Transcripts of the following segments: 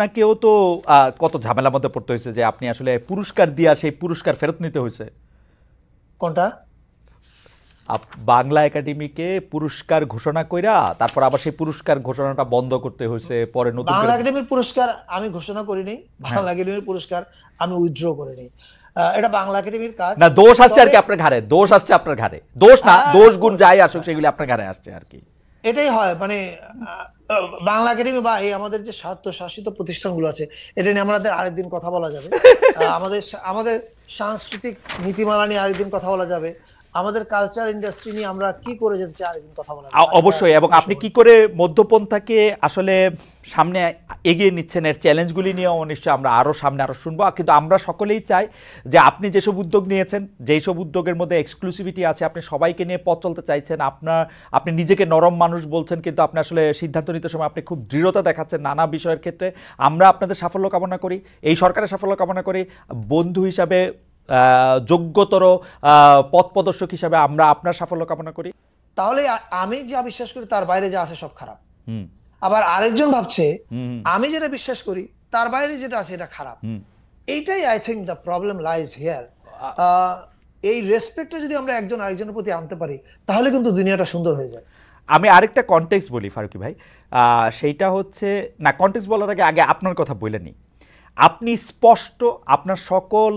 আপনাকেও তো কত ঝামেলার মধ্যে পড়তে হয়েছে যে আপনি আসলে পুরস্কার দিয়া সেই পুরস্কার ফেরত নিতে হয়েছে। কোনটা? বাংলা একাডেমিকে পুরস্কার ঘোষণা কইরা তারপর আবার সেই পুরস্কার ঘোষণাটা বন্ধ করতে হয়েছে, পরে নতুন বাংলা করে। একাডেমির পুরস্কার আমি ঘোষণা করিনি, বাংলা একাডেমির পুরস্কার আমি উইথড্র করিনি। এটা বাংলা একাডেমির কাজ। না, দোষ আসছে আর কি আপনার ঘাড়ে, দোষ আসছে আপনার ঘাড়ে। দোষ না, দোষ গুণ যাই আসুক সেগুলি আপনার ঘাড়ে আসছে আর কি। এটাই হয়, মানে বাংলা একাডেমি বা এই আমাদের যে স্বায়ত্তশাসিত প্রতিষ্ঠানগুলো আছে, এটা নিয়ে আমাদের আরেকদিন কথা বলা যাবে। আমাদের আমাদের সাংস্কৃতিক নীতিমালা নিয়ে আরেকদিন কথা বলা যাবে। আমাদের কালচার ইন্ডাস্ট্রি নিয়ে আমরা কি করে যেতে চাই আরেকদিন কথা বলা যাবে। অবশ্যই। এবং আপনি কি করে মধ্যপন্থাকে আসলে সামনে এগিয়ে নিচ্ছেন, এর চ্যালেঞ্জগুলি নিয়েও নিশ্চয়ই আমরা আরও সামনে আরও শুনবো। কিন্তু আমরা সকলেই চাই যে আপনি যেসব উদ্যোগ নিয়েছেন, যেই সব উদ্যোগের মধ্যে এক্সক্লুসিভিটি আছে, আপনি সবাইকে নিয়ে পথ চলতে চাইছেন, আপনি নিজেকে নরম মানুষ বলছেন, কিন্তু আপনি আসলে সিদ্ধান্ত নিতে সময় আপনি খুব দৃঢ়তা দেখাচ্ছেন নানা বিষয়ের ক্ষেত্রে। আমরা আপনাদের সাফল্য কামনা করি, এই সরকারের সাফল্য কামনা করি। বন্ধু হিসাবে, যোগ্যতর পথ প্রদর্শক হিসাবে আমরা আপনার সাফল্য কামনা করি। তাহলে আমি যা বিশ্বাস করি তার বাইরে যা আছে সব খারাপ। আবার আরেকজন ভাবছে আমি যেটা বিশ্বাস করি তার বাইরে যেটা আছে এটা খারাপ। এইটাই I think the problem lies here. এই রেসপেক্টটা যদি আমরা একজন আরেকজনের প্রতি আনতে পারি তাহলে কিন্তু দুনিয়াটা সুন্দর হয়ে যায়। আমি আরেকটা কনটেক্সট বলি ফারুকী ভাই, সেইটা হচ্ছে, না কনটেক্সট বলার আগে আগে আপনার কথা বলেনি। আপনি স্পষ্ট আপনার সকল,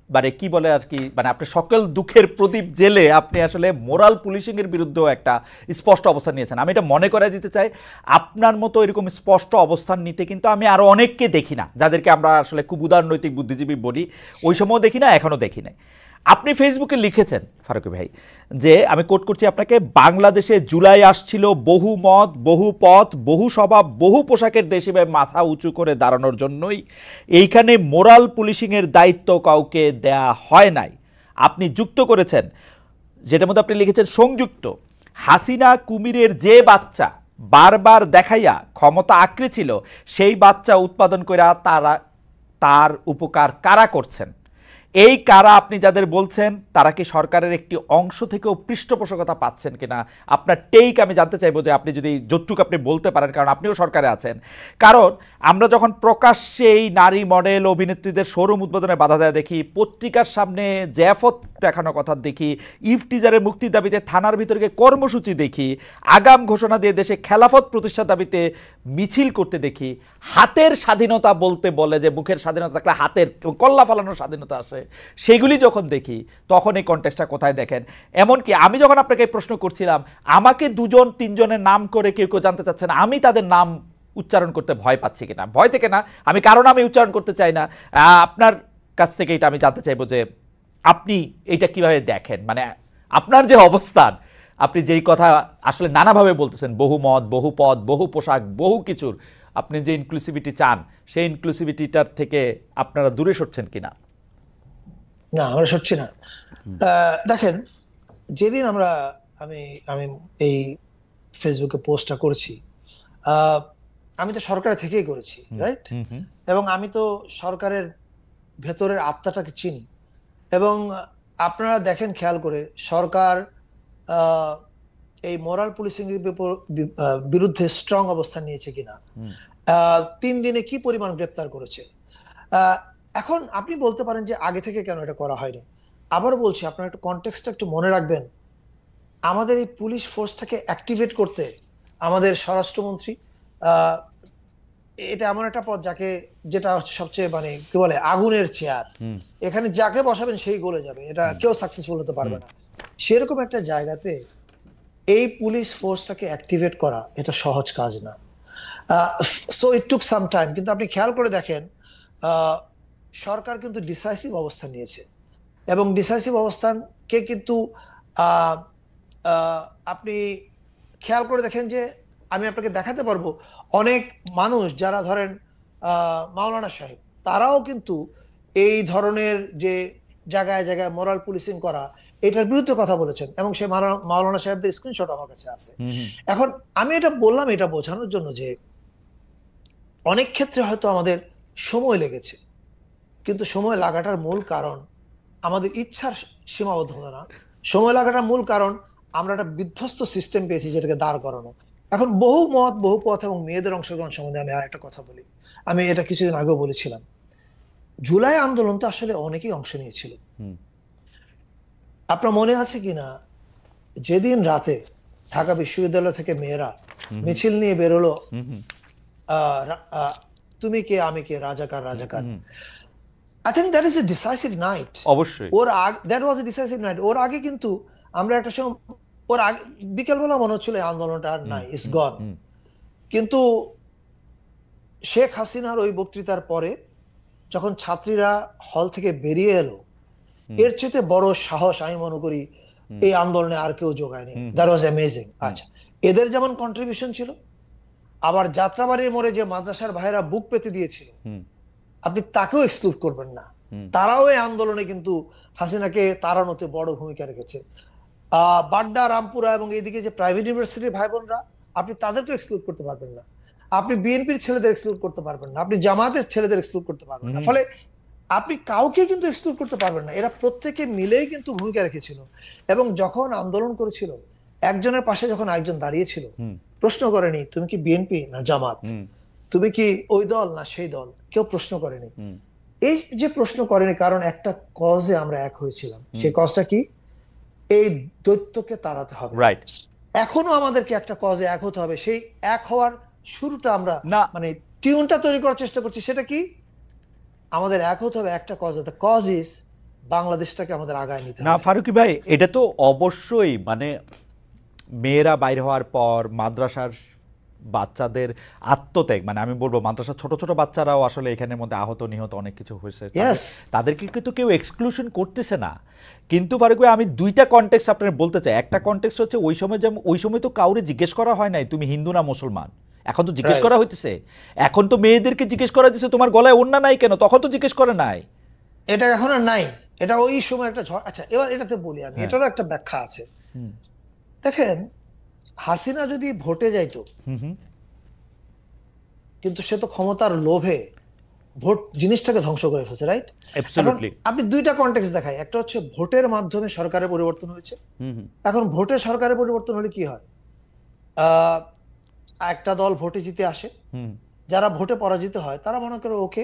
মানে কি বলে আর কি, মানে আপনি সকল দুঃখের প্রদীপ জেলে আপনি আসলে মোরাল পুলিশিংয়ের বিরুদ্ধেও একটা স্পষ্ট অবস্থান নিয়েছেন। আমি এটা মনে করাই দিতে চাই, আপনার মতো এরকম স্পষ্ট অবস্থান নিতে কিন্তু আমি আরও অনেককে দেখি না, যাদেরকে আমরা আসলে খুব উদারনৈতিক বুদ্ধিজীবী বলি। ওই সময়ও দেখি না, এখনও দেখি না। আপনি ফেসবুকে লিখেছেন ফারুকী ভাই যে, আমি কোট করছি আপনাকে, বাংলাদেশে জুলাই আসছিল বহু মত, বহু পথ, বহু স্বভাব, বহু পোশাকের দেশ হিসেবে মাথা উঁচু করে দাঁড়ানোর জন্যই এইখানে মোরাল পুলিশিংয়ের দায়িত্ব কাউকে দেয়া হয় নাই। আপনি যুক্ত করেছেন, যেটার মধ্যে আপনি লিখেছেন, সংযুক্ত হাসিনা কুমিরের যে বাচ্চা বারবার দেখাইয়া ক্ষমতা আঁকড়ে ছিল, সেই বাচ্চা উৎপাদন করে তার উপকার কারা করছেন? এই কারা আপনি যাদের বলছেন তারা কি সরকারের একটি অংশ থেকেও পৃষ্ঠপোষকতা পাচ্ছেন কিনা? আপনার টেক আমি জানতে চাইবো, যে আপনি যদি যতটুকু আপনি বলতে পারেন, কারণ আপনিও সরকারে আছেন। কারণ আমরা যখন প্রকাশ্যে এই নারী মডেল অভিনেত্রীদের শোরুম উদ্বোধনে বাধা দেওয়া দেখি, পত্রিকার সামনে জ্যাফত দেখানোর কথা দেখি, ইফটিজারের মুক্তির দাবিতে থানার ভিতরে কর্মসূচি দেখি, আগাম ঘোষণা দিয়ে দেশে খেলাফত প্রতিষ্ঠার দাবিতে মিছিল করতে দেখি, হাতের স্বাধীনতা বলতে বলে যে মুখের স্বাধীনতা থাকলে হাতের কল্লা ফালানোর স্বাধীনতা আসে, সেগুলি যখন দেখি তখন এই কনটেক্সটটা কোথায় দেখেন? এমনকি আমি যখন আপনাকে প্রশ্ন করছিলাম, আমাকে দুজন তিনজনের নাম করে কেউ কেউ জানতে চাচ্ছেন আমি তাদের নাম উচ্চারণ করতে ভয় পাচ্ছি কিনা। ভয় থেকে না, আমি কারণ আমি উচ্চারণ করতে চাই না। আপনার কাছ থেকে এটা আমি জানতে চাইবো যে আপনি এটা কিভাবে দেখেন, মানে আপনার যে অবস্থান, আপনি যেই কথা আসলে নানাভাবে বলতেছেন, বহু মত, বহু পদ, বহু পোশাক, বহু কিছুর, আপনি যে ইনক্লুসিভিটি চান, সেই ইনক্লুসিভিটিটার থেকে আপনারা দূরে সরছেন কিনা? না, আমরা সরছি না। দেখেন, যেদিন আমি আমি এই ফেসবুকে পোস্টটা করছি, আমি তো সরকার থেকেই করেছি, রাইট? এবং আমি তো সরকারের ভেতরের আত্মাটাকে চিনি। এবং আপনারা দেখেন, খেয়াল করে, সরকার এই মোরাল পুলিশিং এর বিরুদ্ধে স্ট্রং অবস্থান নিয়েছে কিনা, 3 দিনে কি পরিমাণ গ্রেপ্তার করেছে। এখন আপনি বলতে পারেন যে আগে থেকে কেন এটা করা হয়নি। আবারও বলছি, আপনার একটু কনটেক্সটটা একটু মনে রাখবেন। আমাদের এই পুলিশ ফোর্সটাকে অ্যাক্টিভেট করতে আমাদের স্বরাষ্ট্রমন্ত্রী, এটা এমন একটা পদ যেটা হচ্ছে সবচেয়ে, মানে কি বলে, আগুনের চেয়ার। এখানে যাকে বসাবেন সেই গলে যাবে, এটা কেউ সাকসেসফুল হতে পারবে না। সেরকম একটা জায়গাতে এই পুলিশ ফোর্সটাকে অ্যাক্টিভেট করা এটা সহজ কাজ না। So it took some time. কিন্তু আপনি খেয়াল করে দেখেন, সরকার কিন্তু ডিসাইসিভ অবস্থান নিয়েছে, এবং ডিসাইসিভ অবস্থানকে কিন্তু আপনি খেয়াল করে দেখেন যে আমি আপনাকে দেখাতে পারবো অনেক মানুষ যারা ধরেন মাওলানা সাহেব, তারাও কিন্তু এই ধরনের যে জায়গায় জায়গায় মোরাল পুলিশিং করা, এটার বিরুদ্ধে কথা বলেছেন, এবং সেই মাওলানা সাহেবদের স্ক্রিনশট আমার কাছে আছে। এখন আমি এটা বললাম এটা বোঝানোর জন্য যে অনেক ক্ষেত্রে হয়তো আমাদের সময় লেগেছে, কিন্তু সময় লাগাটার মূল কারণ আমাদের ইচ্ছার সীমাবদ্ধতা না। সময় লাগাটার মূল কারণ আমরা একটা বিধ্বস্ত সিস্টেম পেয়েছি যেটাকে দাঁড় করানো। এখন বহু মত, বহু পথ এবং মেয়েদের অংশগ্রহণ সম্বন্ধে আমি আর একটা কথা বলি। আমি এটা কিছুদিন আগেও বলেছিলাম, জুলাই আন্দোলন তো আসলে অনেকেই অংশ নিয়েছিল। আপনার মনে আছে কিনা, যেদিন রাতে ঢাকা বিশ্ববিদ্যালয় থেকে মেয়েরা মিছিল নিয়ে বেরোলো, তুমি কে আমি কে, রাজাকার রাজাকার, I think that is a decisive night. অবশ্যই that was a decisive night. ওর আগে কিন্তু আমরা একটা সময়, ওর আগে বিকেলবেলা মনে হচ্ছিল এই আন্দোলনটা আর নাই, ইটস গন। কিন্তু শেখ হাসিনার ওই বক্তৃতার পরে যখন ছাত্রীরা হল থেকে বেরিয়ে এলো, এর চেয়ে বড় সাহস আমি মনে করি এই আন্দোলনে আর কেউ যোগায়নি। That was amazing. আচ্ছা, এদের যেমন কন্ট্রিবিউশন ছিল, আবার যাত্রাবাড়ির মোড়ে যে মাদ্রাসার ভাইরা বুক পেতে দিয়েছিল, আপনি তাকেও এক্সক্লুড করবেন না। তারাও এই আন্দোলনে কিন্তু হাসিনাকে তাড়ানোতে বড় ভূমিকা রেখেছে। বাড্ডা, রামপুরা এবং এইদিকে যে প্রাইভেট ইউনিভার্সিটির ভাই বোনরা, আপনি তাদেরকে এক্সক্লুড করতে পারবেন না। আপনি বিএনপির ছেলেদের এক্সক্লুড করতে পারবেন না, আপনি জামাতের ছেলেদের এক্সক্লুড করতে পারবেন না। ফলে আপনি কাউকে কিন্তু এক্সক্লুড করতে পারবেন না। এরা প্রত্যেকে মিলেই কিন্তু ভূমিকা রেখেছিল। এবং যখন আন্দোলন করেছিল, একজনের পাশে যখন একজন দাঁড়িয়েছিল, প্রশ্ন করেনি তুমি কি বিএনপি না জামাত, তুমি কি ওই দল না সেই দল, কেউ প্রশ্ন করেনি। এই যে প্রশ্ন করেনি, কারণ একটা কজে আমরা এক হয়েছিলাম। সেই কজটা কি? এই দৈত্যকে তাড়াতে হবে। রাইট। এখনো আমাদেরকে একটা কজে এক হতে হবে। সেই এক হওয়ার শুরুটা আমরা না, মানে টিউনটা তৈরি করার চেষ্টা করছি। সেটা কি? আমাদের এক হতে হবে একটা কজে। দ্য কজ ইজ বাংলাদেশটাকে আমাদের আগায় নিতে হবে। না ফারুকী ভাই, এটা তো অবশ্যই মানে মেয়েরা বাইর হওয়ার পর মাদ্রাসার বাচ্চাদের আত্মত্যাগ, মানে আমি বলবো মাদ্রাসার ছোট ছোট বাচ্চারাও আসলে এখানের মধ্যে আহত নিহত অনেক কিছু হয়েছে, তাদেরকে কিন্তু কেউ এক্সক্লুশন করতেছে না। কিন্তু ফারুক ভাই, আমি দুইটা কনটেক্সট আপনার বলতে চাই। একটা কনটেক্সট হচ্ছে ওই সময় তো কাউরে জিজ্ঞেস করা হয় নাই তুমি হিন্দু না মুসলমান, এখন তো জিজ্ঞেস করা হইতেছে। এখন তো মেয়েদেরকে জিজ্ঞেস করা হচ্ছে তোমার গলায় ওড়না নাই কেন, তখন তো জিজ্ঞেস করে নাই। এটা এখন আর নাই, এটা ওই সময় একটা ঝড়। আচ্ছা, এবার এটাতে বলি আমি, এটারও একটা ব্যাখ্যা আছে। দেখেন, হাসিনা যদি ভোটে যাইতো, কিন্তু সে তো ক্ষমতার লোভে ভোট জিনিসটাকে ধ্বংস করে ফেলছে, রাইট? আপনি দুইটা কনটেক্সট দেখাই। একটা হচ্ছে ভোটের মাধ্যমে সরকারের পরিবর্তন হয়েছে। এখন ভোটে সরকারের পরিবর্তন হলে কি হয়? একটা দল ভোটে জিতে আসে, যারা ভোটে পরাজিত হয় তারা মনে করে ওকে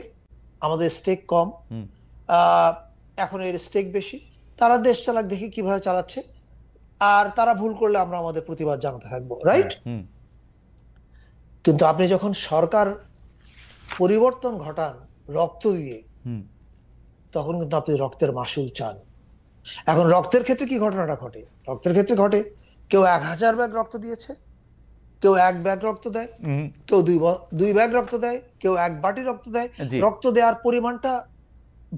আমাদের স্টেক কম, এখন এর স্টেক বেশি, তারা দেশ চালাক, দেখি কিভাবে চালাচ্ছে, আর তারা ভুল করলে আমরা আমাদের প্রতিবাদ জানাতে থাকবো, রাইট? কিন্তু আপনি যখন সরকার পরিবর্তন ঘটান রক্ত দিয়ে, তখন কিন্তু আপনি রক্তের মাসুল চান। এখন রক্তের ক্ষেত্রে কি ঘটনাটা ঘটে? রক্তের ক্ষেত্রে ঘটে কেউ 1000 ব্যাগ রক্ত দিয়েছে, কেউ 1 ব্যাগ রক্ত দেয়, কেউ 2 ব্যাগ রক্ত দেয়, কেউ 1 বাটি রক্ত দেয়। রক্ত দেওয়ার পরিমাণটা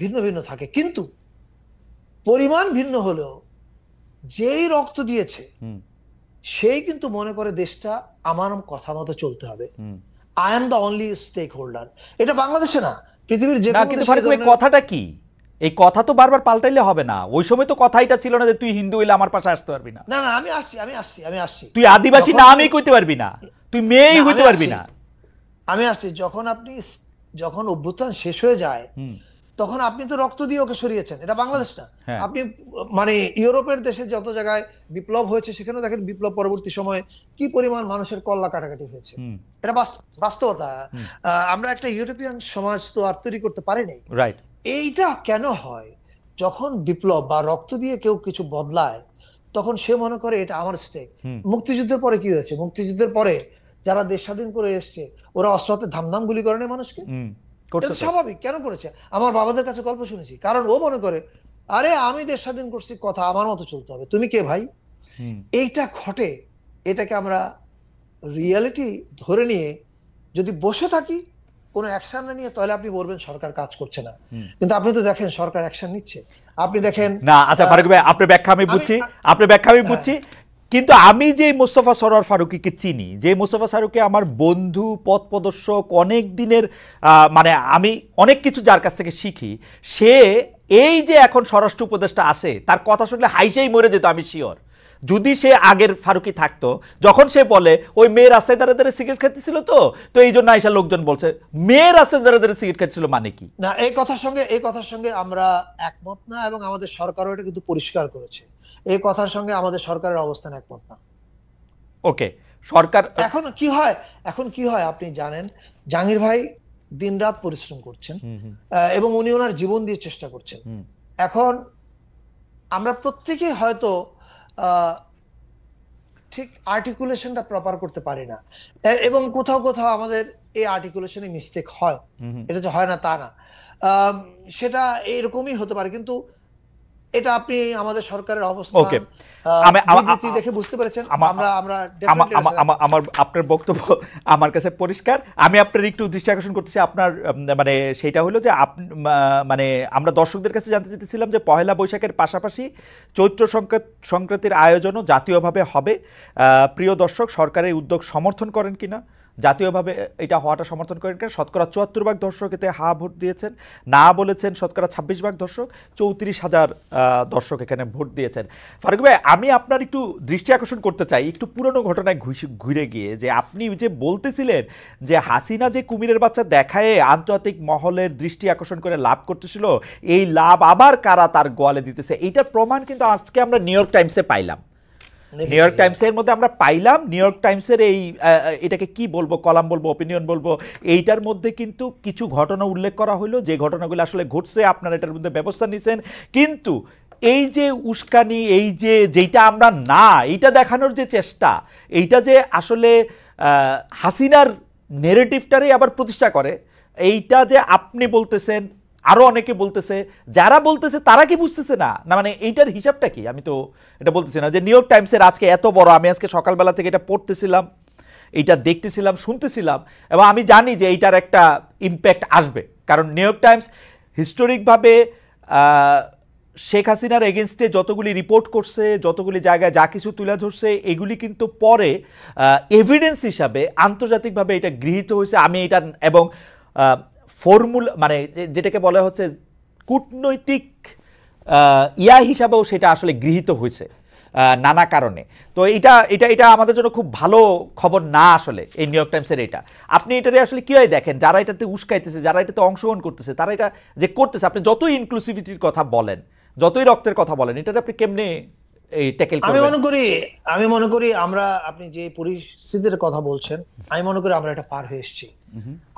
ভিন্ন ভিন্ন থাকে, কিন্তু পরিমাণ ভিন্ন হলেও যেই রক্ত দিয়েছে সেই কিন্তু মনে করে দেশটা আমার কথা মতো চলতে হবে। I am the only stakeholder. এটা বাংলাদেশে না, পৃথিবীর যে কোনো দেশে। কথাটা কি? এই কথা তো বারবার পাল্টাইলে হবে না। ওই সময় তো কথা এটা ছিল না যে তুই হিন্দু হইলে আমার পাশে আসতে পারবি না। না না, আমি আসছি। তুই আদিবাসী নামই কইতে পারবি না, তুই মেয়েই হইতে পারবি না। আমি আসছি। যখন অভ্যুত্থান শেষ হয়ে যায়, তখন আপনি তো রক্ত দিয়ে ওকে সরিয়েছেন। এটা বাংলাদেশ না। আপনি মানে ইউরোপের দেশে যত জায়গায় বিপ্লব হয়েছে, সেখানেও দেখেন বিপ্লব পরবর্তী সময়ে কি পরিমাণ মানুষের কল্লা কাটাকাটি হয়েছে। এটা বাস্তবতা। আমরা একটা ইউরোপিয়ান সমাজ তো আর তৈরি করতে পারিনি, রাইট? এইটা কেন হয়? যখন বিপ্লব বা রক্ত দিয়ে কেউ কিছু বদলায়, তখন সে মনে করে এটা আমার স্টেক। মুক্তিযুদ্ধের পরে কি হয়েছে? মুক্তিযুদ্ধের পরে যারা দেশ স্বাধীন করে এসছে, ওরা অস্ত্র হাতে ধামধাম গুলি করে নেই মানুষকে। স্বাভাবিক। কেন করেছে? আমার বাবাদের কাছে গল্প শুনেছি। কারণ ও মনে করে, আরে আমি দেশ স্বাধীন করছি, কথা আমার মতো চলতে হবে, তুমি কে ভাই? এইটা ঘটে। এটাকে আমরা রিয়ালিটি ধরে নিয়ে যদি বসে থাকি, কোনো অ্যাকশন না নিয়ে, তাহলে আপনি বলবেন সরকার কাজ করছে না। কিন্তু আপনি তো দেখেন সরকার অ্যাকশন নিচ্ছে। আপনি দেখেন না। আচ্ছা ফারুক ভাই, আপনার ব্যাখ্যা আমি বুঝছি, কিন্তু আমি যে মোস্তফা সরোয়ার ফারুকীকে চিনি, যে মোস্তফা ফারুকী আমার বন্ধু, পথ প্রদর্শক, অনেক দিনের, মানে আমি অনেক কিছু যার কাছ থেকে শিখি, সে এই যে এখন স্বরাষ্ট্র উপদেষ্টা আসে, তার কথা শুনলে হাইসেই মরে যেত, আমি শিওর। যদি সে আগের ফারুকী থাকতো, যখন সে বলে ওই মেয়ে রাস্তায় দাঁড়িয়ে দাঁড়িয়ে সিগারেট খেতেছিল, তো এই জন্য আইসা লোকজন বলছে মেয়ে রাস্তায় দাঁড়িয়ে দাঁড়িয়ে সিগারেট খেতেছিল, মানে কি? না, এই কথার সঙ্গে আমরা একমত না, এবং আমাদের সরকারও এটা কিন্তু পরিষ্কার করেছে। এই কথার সঙ্গে আমাদের সরকারের অবস্থান একমত না। ওকে, সরকার এখন কি হয় আপনি জানেন, জাহাঙ্গীর ভাই দিনরাত পরিশ্রম করছেন এবং উনি ওনার জীবন দিয়ে চেষ্টা করছেন। এখন আমরা প্রত্যেকেই হয়তো ঠিক আর্টিকুলেশনটা প্রপার করতে পারি না, এবং কোথাও কোথাও আমাদের এই আর্টিকুলেশনে মিস্টেক হয়, এটা যে হয় না তা না, সেটা এরকমই হতে পারে। কিন্তু এটা আপনি আমাদের সরকারের অবস্থা দেখে বুঝতে পেরেছেন। আমার আপনার বক্তব্য আমার কাছে পরিষ্কার। আমি আপনার একটু দৃষ্টি আকর্ষণ করতেছি, আপনার মানে সেটা হলো যে মানে আমরা দর্শকদের কাছে জানতে চাইতেছিলাম যে পহেলা বৈশাখের পাশাপাশি চৈত্র সংক্রান্তির আয়োজনও জাতীয়ভাবে হবে। প্রিয় দর্শক, সরকারের উদ্যোগ সমর্থন করেন কিনা, জাতীয়ভাবে এটা হওয়াটা সমর্থন করেন কিনা? শতকরা ৭৪% দর্শক এতে হা ভোট দিয়েছেন, না বলেছেন শতকরা ২৬% দর্শক, ৩৪,০০০ দর্শক এখানে ভোট দিয়েছেন। ফারুক ভাই, আমি আপনার একটু দৃষ্টি আকর্ষণ করতে চাই একটু পুরনো ঘটনায় ঘুরে গিয়ে, যে আপনি যে বলতেছিলেন যে হাসিনা যে কুমিরের বাচ্চা দেখায় আন্তর্জাতিক মহলের দৃষ্টি আকর্ষণ করে লাভ করতেছিল, এই লাভ আবার কারা তার গোয়ালে দিতেছে, এইটার প্রমাণ কিন্তু আজকে আমরা নিউ ইয়র্ক টাইমসে পাইলাম। নিউ ইয়র্ক টাইমসের মধ্যে আমরা পাইলাম, নিউ ইয়র্ক টাইমসের এই এটাকে কি বলবো, কলাম বলবো, অপিনিয়ন বলবো, এইটার মধ্যে কিন্তু কিছু ঘটনা উল্লেখ করা হলো, যে ঘটনাগুলো আসলে ঘটছে, আপনারা এটার মধ্যে ব্যবস্থা নিছেন। কিন্তু এই যে উস্কানি, এই যে যেটা আমরা না, এইটা দেখানোর যে চেষ্টা, এইটা যে আসলে হাসিনার নেরেটিভটারই আবার প্রতিষ্ঠা করে, এইটা যে আপনি বলতেছেন, আরো অনেকে বলতেছে, যারা বলতেছে তারা কি বুঝতেছে না? না মানে এইটার হিসাবটা কি? আমি তো এটা বলতেছি না যে নিউ ইয়র্ক টাইমসের আজকে এত বড়, আমি আজকে সকালবেলা থেকে এটা পড়তেছিলাম, এইটা দেখতেছিলাম, শুনতেছিলাম, এবং আমি জানি যে এইটার একটা ইম্প্যাক্ট আসবে, কারণ নিউ ইয়র্ক টাইমস হিস্টোরিকভাবে শেখ হাসিনার এগেনস্টে যতগুলি রিপোর্ট করছে, যতগুলি জায়গায় যা কিছু তুলে ধরছে, এগুলি কিন্তু পরে এভিডেন্স হিসাবে আন্তর্জাতিকভাবে এটা গৃহীত হয়েছে। আমি এটা এবং ফর্মুলা মানে যেটাকে বলা হচ্ছে কূটনৈতিক হিসাবেও সেটা আসলে গৃহীত হয়েছে নানা কারণে। তো এটা এটা এটা আমাদের জন্য খুব ভালো খবর না আসলে এই নিউ ইয়র্ক টাইমসের এটা। আপনি এটারে আসলে কীভাবে দেখেন, যারা এটাতে উস্কাইতেছে, যারা এটাতে অংশগ্রহণ করতেছে, তারা এটা যে করতেছে, আপনি যতই ইনক্লুসিভিটির কথা বলেন, যতই রক্তের কথা বলেন, এটাতে আপনি কেমনে এই ট্যাকেল করবেন? আমি মনে করি আমরা, আপনি যে পরিস্থিতির কথা বলছেন, আমি মনে করি আমরা এটা পার হয়ে এসেছি।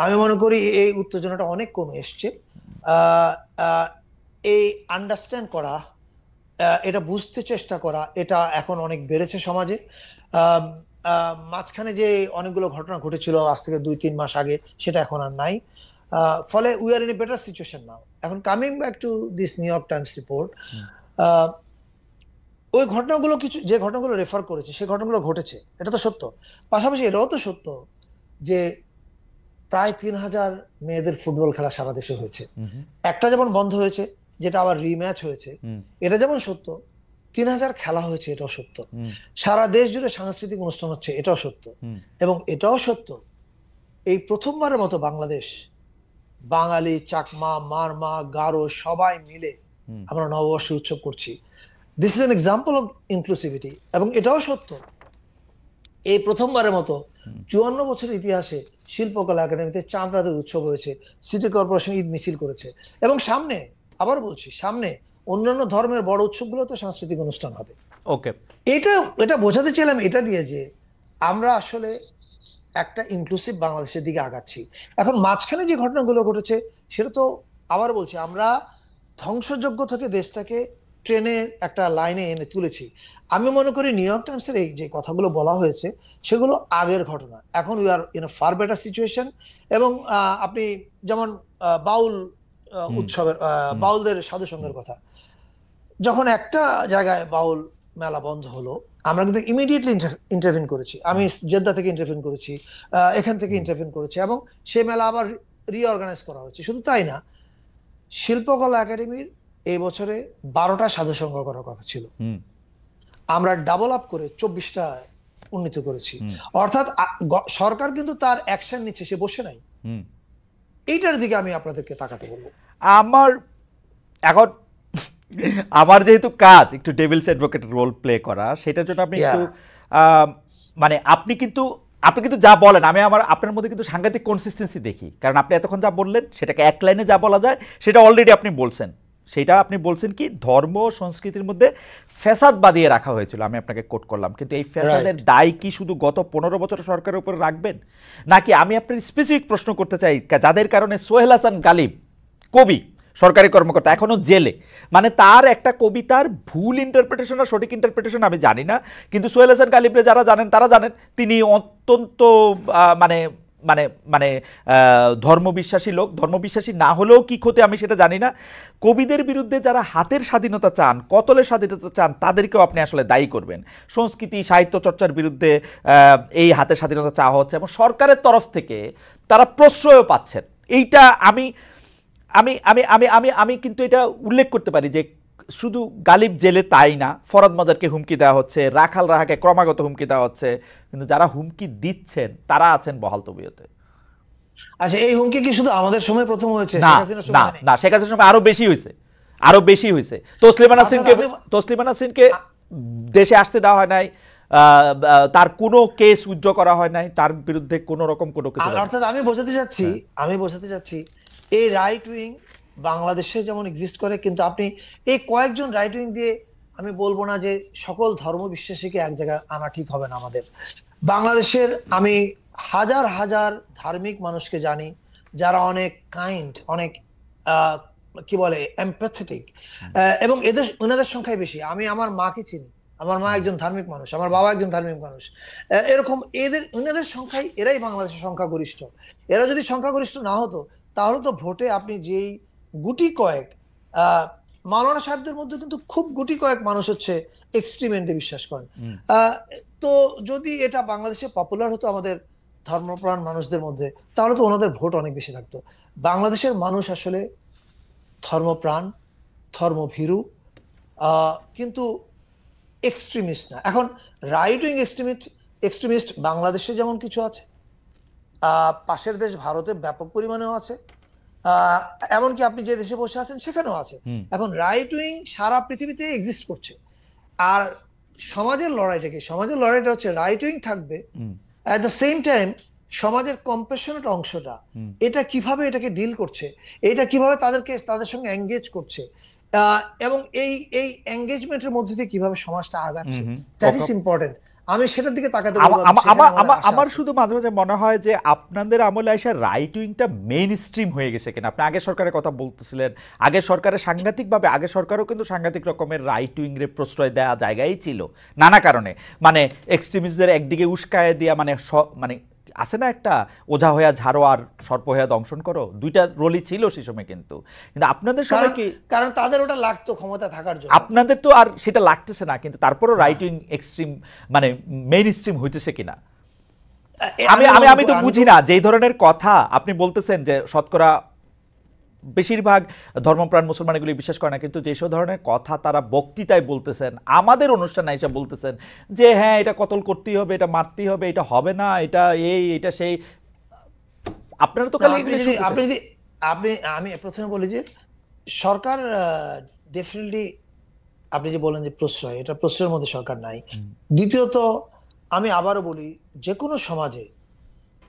আমি মনে করি এই উত্তেজনাটা অনেক কমে এসছে। এই আন্ডারস্ট্যান্ড করা, এটা বুঝতে চেষ্টা করা, এটা এখন অনেক বেড়েছে সমাজে। মাঝখানে যে অনেকগুলো ঘটনা ঘটেছিল আজ থেকে ২-৩ মাস আগে, সেটা এখন আর নাই। ফলে we are in a better situation now. এখন coming back to this New York Times report, ওই ঘটনাগুলো, কিছু যে ঘটনাগুলো রেফার করেছে, সেই ঘটনাগুলো ঘটেছে, এটা তো সত্য। পাশাপাশি এটাও তো সত্য যে প্রায় ৩,০০০ মেয়েদের ফুটবল খেলা সারা দেশে হয়েছে। একটা যেমন বন্ধ হয়েছে, যেটা আবার রিম্যাচ হয়েছে, এটা যেমন সত্য। ৩,০০০ খেলা হয়েছে, এটাও সত্য। সারা দেশ জুড়ে সাংস্কৃতিক অনুষ্ঠান হচ্ছে, এটাও সত্য। এবং এটাও সত্য, এই প্রথমবারের মতো বাংলাদেশ, বাঙালি, চাকমা, মারমা, গারো সবাই মিলে আমরা নববর্ষের উৎসব করছি। This is an example of inclusivity. এবং এটাও সত্য, এই প্রথমবারের মতো ৫৪ বছরের ইতিহাসে শিল্পকলা একাডেমিতে চাঁদ রাতের উৎসব হয়েছে, সিটি কর্পোরেশন ঈদ মিছিল করেছে, এবং সামনে, আবার বলছি, সামনে অন্যান্য ধর্মের বড় উৎসবগুলোতে সাংস্কৃতিক অনুষ্ঠান হবে। ওকে, এটা বোঝাতে চাইলাম এটা দিয়ে যে আমরা আসলে একটা ইনক্লুসিভ বাংলাদেশের দিকে আগাচ্ছি। এখন মাঝখানে যে ঘটনাগুলো ঘটেছে, সেটা তো আবার বলছি, আমরা ধ্বংসযজ্ঞ থেকে দেশটাকে ট্রেনে একটা লাইনে এনে তুলেছি। আমি মনে করি নিউ ইয়র্ক টাইমসের এই যে কথাগুলো বলা হয়েছে, সেগুলো আগের ঘটনা। এখন we are in a far better situation. এবং আপনি যেমন বাউল উৎসবের, বাউলদের সাধু সঙ্গের কথা, যখন একটা জায়গায় বাউল মেলা বন্ধ হলো, আমরা কিন্তু ইমিডিয়েটলি ইন্টারভিন করেছি। আমি জেদ্দা থেকে ইন্টারভিন করেছি, এখান থেকে ইন্টারভিন করেছি, এবং সে মেলা আবার রিঅর্গানাইজ করা হয়েছে। শুধু তাই না, শিল্পকলা একাডেমির এই বছরে ১২টা সাধু সংঘ করার কথা ছিল, আমরা ডাবল আপ করে ২৪টা উন্নীত করেছি। অর্থাৎ সরকার কিন্তু তার অ্যাকশন নিচ্ছে, সে বসে নাই। এইটার দিকে আমি আপনাদেরকে তাকাতে বলবো। আমার যেহেতু কাজ একটু ডেভিলস অ্যাডভোকেট রোল প্লে করা, সেটার জন্য আপনি একটু মানে আপনি কিন্তু যা বলেন, আমি আপনার মধ্যে কিন্তু সাংঘাতিক কনসিস্টেন্সি দেখি। কারণ আপনি এতক্ষণ যা বললেন, সেটাকে এক লাইনে যা বলা যায় সেটা অলরেডি আপনি বলছেন, সেটা আপনি বলছেন কি ধর্ম সংস্কৃতির মধ্যে ফ্যাসাদ বাদিয়ে রাখা হয়েছিল, আমি আপনাকে কোট করলাম, কিন্তু এই ফ্যাসাদের দায় কি শুধু গত 15 বছর সরকারের উপর রাখবেন, নাকি আমি আপনার স্পেসিফিক প্রশ্ন করতে চাই যাদের কারণে সোহেল হাসান গালিব কবি সরকারি কর্মকর্তা এখনো জেলে, মানে তার একটা কবিতার ভুল ইন্টারপ্রিটেশন আর সঠিক ইন্টারপ্রিটেশন আমি জানি না, কিন্তু সোহেল হাসান গালিবরে যারা জানেন তারা জানেন তিনি অত্যন্ত মানে মানে মানে ধর্মবিশ্বাসী লোক, ধর্মবিশ্বাসী না হলেও কি ক্ষতি আমি সেটা জানি না। কবিদের বিরুদ্ধে যারা হাতের স্বাধীনতা চান, কতলের স্বাধীনতা চান, তাদেরকেও আপনি আসলে দায়ী করবেন। সংস্কৃতি সাহিত্য চর্চার বিরুদ্ধে এই হাতের স্বাধীনতা চাওয়া হচ্ছে এবং সরকারের তরফ থেকে তারা প্রশ্রয়ও পাচ্ছেন। এইটা আমি আমি আমি আমি আমি আমি কিন্তু এটা উল্লেখ করতে পারি যে শুধু গালিব জেলে তাই না, ফরহাদ মজারকে হুমকি দেওয়া হচ্ছে, রাখাল রাহাকে ক্রমাগত হুমকি দেওয়া হচ্ছে, কিন্তু যারা হুমকি দিচ্ছেন তারা আছেন বহাল তবিয়তে। আচ্ছা, এই হুমকি কি শুধু আমাদের সময় প্রথম হয়েছে? না না না, শেখ হাসিনার সময় আরো বেশি হয়েছে, আরো বেশি হয়েছে। তসলিমা নাসরিনকে দেশে আসতে দেওয়া হয় নাই, তার কোনো কেস উজ্জ্ব করা হয় নাই, তার বিরুদ্ধে কোনো রকম কোনো কিছু। অর্থাৎ আমি বোঝাতে চাচ্ছি এই রাইট উইং বাংলাদেশে যেমন এক্সিস্ট করে, কিন্তু আপনি এই কয়েকজন রাইট উইং দিয়ে আমি বলবো না যে সকল ধর্ম বিশ্বাসীকে এক জায়গায় আনা ঠিক হবে না। আমাদের বাংলাদেশের আমি হাজার হাজার ধার্মিক মানুষকে জানি যারা অনেক কাইন্ড, অনেক কি বলে এমপ্যাথেটিক, এবং ওনাদের সংখ্যাই বেশি। আমি আমার মাকে চিনি, আমার মা একজন ধার্মিক মানুষ, আমার বাবা একজন ধার্মিক মানুষ, এরকম ওনাদের সংখ্যাই, এরাই বাংলাদেশের সংখ্যাগরিষ্ঠ। এরা যদি সংখ্যাগরিষ্ঠ না হতো তাহলে তো ভোটে আপনি যেই গুটি কয়েক মাওলানা সাহেবদের মধ্যে কিন্তু খুব গুটি কয়েক মানুষ হচ্ছে এক্সট্রিম এন্ডে বিশ্বাস করেন। তো যদি এটা বাংলাদেশে পপুলার হতো আমাদের ধর্মপ্রাণ মানুষদের মধ্যে, তাহলে তো ওনাদের ভোট অনেক বেশি থাকতো। বাংলাদেশের মানুষ আসলে ধর্মপ্রাণ, ধর্মভীরু, কিন্তু এক্সট্রিমিস্ট না। এখন রাইট উইং এক্সট্রিমিস্ট বাংলাদেশে যেমন কিছু আছে, পাশের দেশ ভারতে ব্যাপক পরিমাণেও আছে, এমনকি আপনি যে দেশে বসে আছেন সেখানেও আছে। এখন রাইট উইং সারা পৃথিবীতে এক্সিস্ট করছে। আর সমাজের লড়াইটা হচ্ছে রাইট উইং থাকবে, অ্যাট দ্য সেম টাইম সমাজের কম্প্যাশনেট অংশটা এটা কিভাবে এটাকে ডিল করছে, এটা কিভাবে তাদের সঙ্গে এঙ্গেজ করছে, এবং এই এঙ্গেজমেন্টের মধ্যে দিয়ে কিভাবে সমাজটা আগাচ্ছে, দ্যাট ইজ ইম্পর্টেন্ট। আমি সেটার দিকে তাকাতে বলবো। আমার শুধু মাঝে মাঝে মনে হয় যে আপনাদের আমলে এসে রাইট উইংটা মেইন স্ট্রিম হয়ে গেছে কিনা। আপনি আগের সরকারের কথা বলতেছিলেন, আগের সরকারের সাংঘাতিকভাবে, আগের সরকারও কিন্তু সাংঘাতিক রকমের রাইট উইংরে প্রশ্রয় দেওয়া জায়গায় ছিল নানা কারণে, মানে এক্সট্রিমিস্টদের একদিকে উস্কায় দিয়া, মানে আছে না একটা ওঝা হইয়া ঝাড়ো আর সর্প হইয়া দংশন করো, দুইটা রোলই ছিল সেই সময়। কিন্তু আপনাদের সময় কি, কারণ তাদের ওটা লাগতো ক্ষমতা থাকার জন্য, আপনাদের তো আর সেটা লাগতেছে না, কিন্তু তারপরও রাইট উইং এক্সট্রিম মানে মেইন স্ট্রিম হইতেছে কিনা আমি তো বুঝি না। যেই ধরনের কথা আপনি বলতেছেন যে শতকরা বেশিরভাগ ধর্মপ্রাণ মুসলমান এগুলি বিশ্বাস করে না, কিন্তু যেসব ধরনের কথা তারা বক্তৃতায় বলতেছেন, আমাদের অনুষ্ঠানে এসে বলতেছেন যে হ্যাঁ এটা কতল করতেই হবে, এটা মারতেই হবে, এটা হবে না, এটা সেই, আপনারা তো খালি আমি প্রথমে বলি যে সরকার ডেফিনেটলি, আপনি যে বলেন যে প্রশ্রয়, এটা প্রশ্রয়ের মধ্যে সরকার নাই। দ্বিতীয়ত আমি আবারও বলি, যে কোনো সমাজে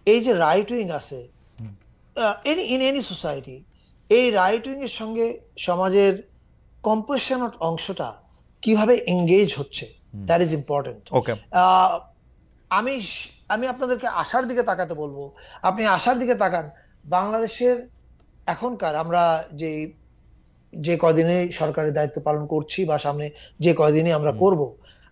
এই যে রাইট উইং আছে, ইন এনি সোসাইটি, এই রাইট উইং এর সঙ্গে সমাজের কম্পোজিশনাল অংশটা কিভাবে এঙ্গেজ হচ্ছে, দ্যাট ইজ ইম্পর্টেন্ট। আমি আপনাদেরকে আশার দিকে তাকাতে বলবো। আপনি আশার দিকে তাকান। বাংলাদেশের এখনকার আমরা যে কদিনে সরকারের দায়িত্ব পালন করছি বা সামনে যে কদিনে আমরা করব,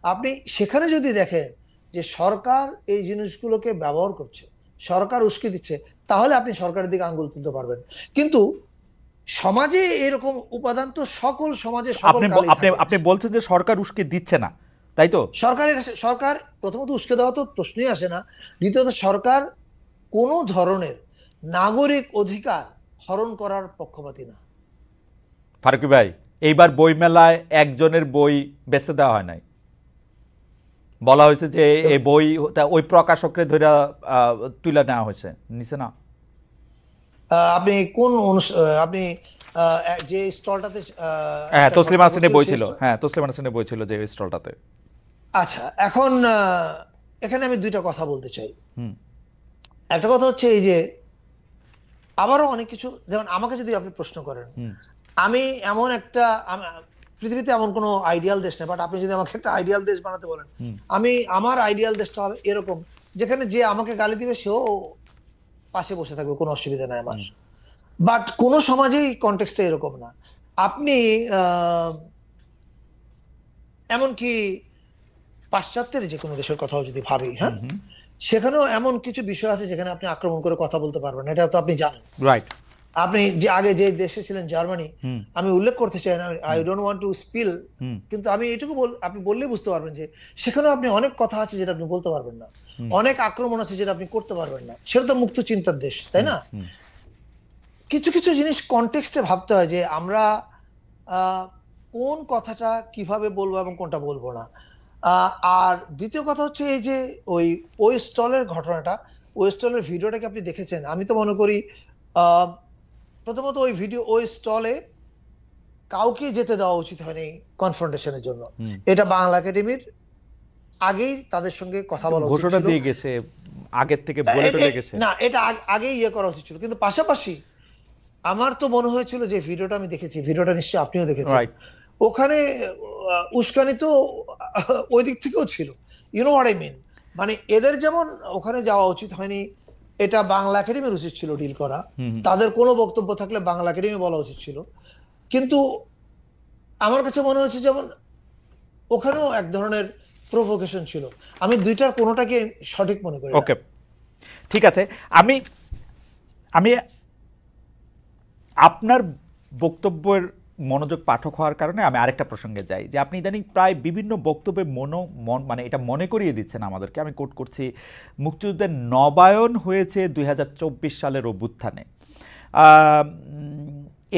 আপনি সেখানে যদি দেখেন যে সরকার এই জিনিসগুলোকে ব্যবহার করছে, সরকার উস্কে দিচ্ছে, তাহলে আপনি সরকারের দিকে আঙ্গুল তুলতে পারবেন। কিন্তু সমাজে এরকম উপাদান তো সকল সমাজে, আপনি বলছেন যে সরকার উস্কে দিচ্ছে না, তাই তো? সরকার প্রথমত উস্কে দেওয়া তো প্রশ্নই আসে না। দ্বিতীয়ত সরকার কোনো ধরনের নাগরিক অধিকার হরণ করার পক্ষপাতী না। ফারুকী ভাই, এইবার বই মেলায় একজনের বই বেচে দেওয়া হয় নাই, বলা হয়েছে যে এই বই ওই প্রকাশকরে ধরে তুলে নেওয়া হয়েছে, নিচে না? আপনি কোন আপনি যে স্টলটাতে তসলিমা নাসরিনের বই ছিল, হ্যাঁ তসলিমা নাসরিনের বই ছিল যে স্টলটাতে। আচ্ছা, এখন এখানে আমি দুইটা কথা বলতে চাই। একটা কথা হচ্ছে এই যে আবারও অনেক কিছু, যেমন আমাকে যদি আপনি প্রশ্ন করেন, আমি এমন একটা পৃথিবীতে এমন কোনো আইডিয়াল দেশ নেই, বাট আপনি যদি আমাকে একটা আইডিয়াল দেশ বানাতে বলেন, আমার আইডিয়াল দেশটা হবে এরকম, যেখানে যে আমাকে গালি দিবে সেও পাশে বসে থাকবে, কোনো অসুবিধা নাই আমার। বাট কোনো সমাজেই কনটেক্সটটা এরকম না। আপনি এমনকি পাশ্চাত্যের যে কোনো দেশের কথাও যদি ভাবি, হ্যাঁ, সেখানেও এমন কিছু বিষয় আছে যেখানে আপনি আক্রমণ করে কথা বলতে পারবেন, এটা তো আপনি জানেন। রাইট। আপনি যে আগে যে দেশে ছিলেন জার্মানি, আমি উল্লেখ করতে চাই না, I don't want to spill, কিন্তু আমি এটুকু আপনি বললেই বুঝতে পারবেন যে সেখানেও আপনি অনেক কথা আছে যেটা আপনি বলতে পারবেন না, অনেক আক্রমণ আছে যেটা আপনি করতে পারবেন না। সেটা তো মুক্ত চিন্তার দেশ, তাই না? কিছু কিছু জিনিস কনটেক্সটে ভাবতে হয় যে আমরা কোন কথাটা কিভাবে বলবো এবং কোনটা বলবো না। আর দ্বিতীয় কথা হচ্ছে এই যে ওই স্টলের ঘটনাটা, ওই স্টলের ভিডিওটাকে আপনি দেখেছেন, আমি তো মনে করি প্রথমত ওই স্টলে কাউকে যেতে দেওয়া উচিত হয়নি কনফ্রন্টেশনের জন্য। এটা বাংলা একাডেমির আগেই তাদের সঙ্গে কথা বলা উচিত ছিল, ঘোষণা দিয়ে গেছে, আগের থেকে বলে টলে গেছে। না এটা আগেই করা উচিত ছিল। কিন্তু পাশাপাশি আমার তো মনে হয়েছিল যে ভিডিওটা আমি দেখেছি, ভিডিওটা নিশ্চয়ই আপনিও দেখেছেন, ওখানে উস্কানি তো ওই দিক থেকেও ছিল, you know what I mean. মানে এদের যেমন ওখানে যাওয়া উচিত হয়নি, এটা বাংলা একাডেমির উচিত ছিল ডিল করা, তাদের কোনো বক্তব্য থাকলে বাংলা একাডেমি বলা উচিত ছিল। কিন্তু আমার কাছে মনে হচ্ছে যেমন ওখানেও এক ধরনের প্রভোকেশন ছিল। আমি দুইটার কোনোটাকে সঠিক মনে করি। ওকে, ঠিক আছে। আমি আমি আপনার বক্তব্যের মনোযোগ পাঠক হওয়ার কারণে আমি আরেকটা প্রসঙ্গে যাই, যে আপনি ইদানিং প্রায় বিভিন্ন বক্তব্যে মানে এটা মনে করিয়ে দিচ্ছেন আমাদেরকে, আমি কোট করছি, মুক্তিযুদ্ধের নবায়ন হয়েছে 2024 সালের অভ্যুত্থানে।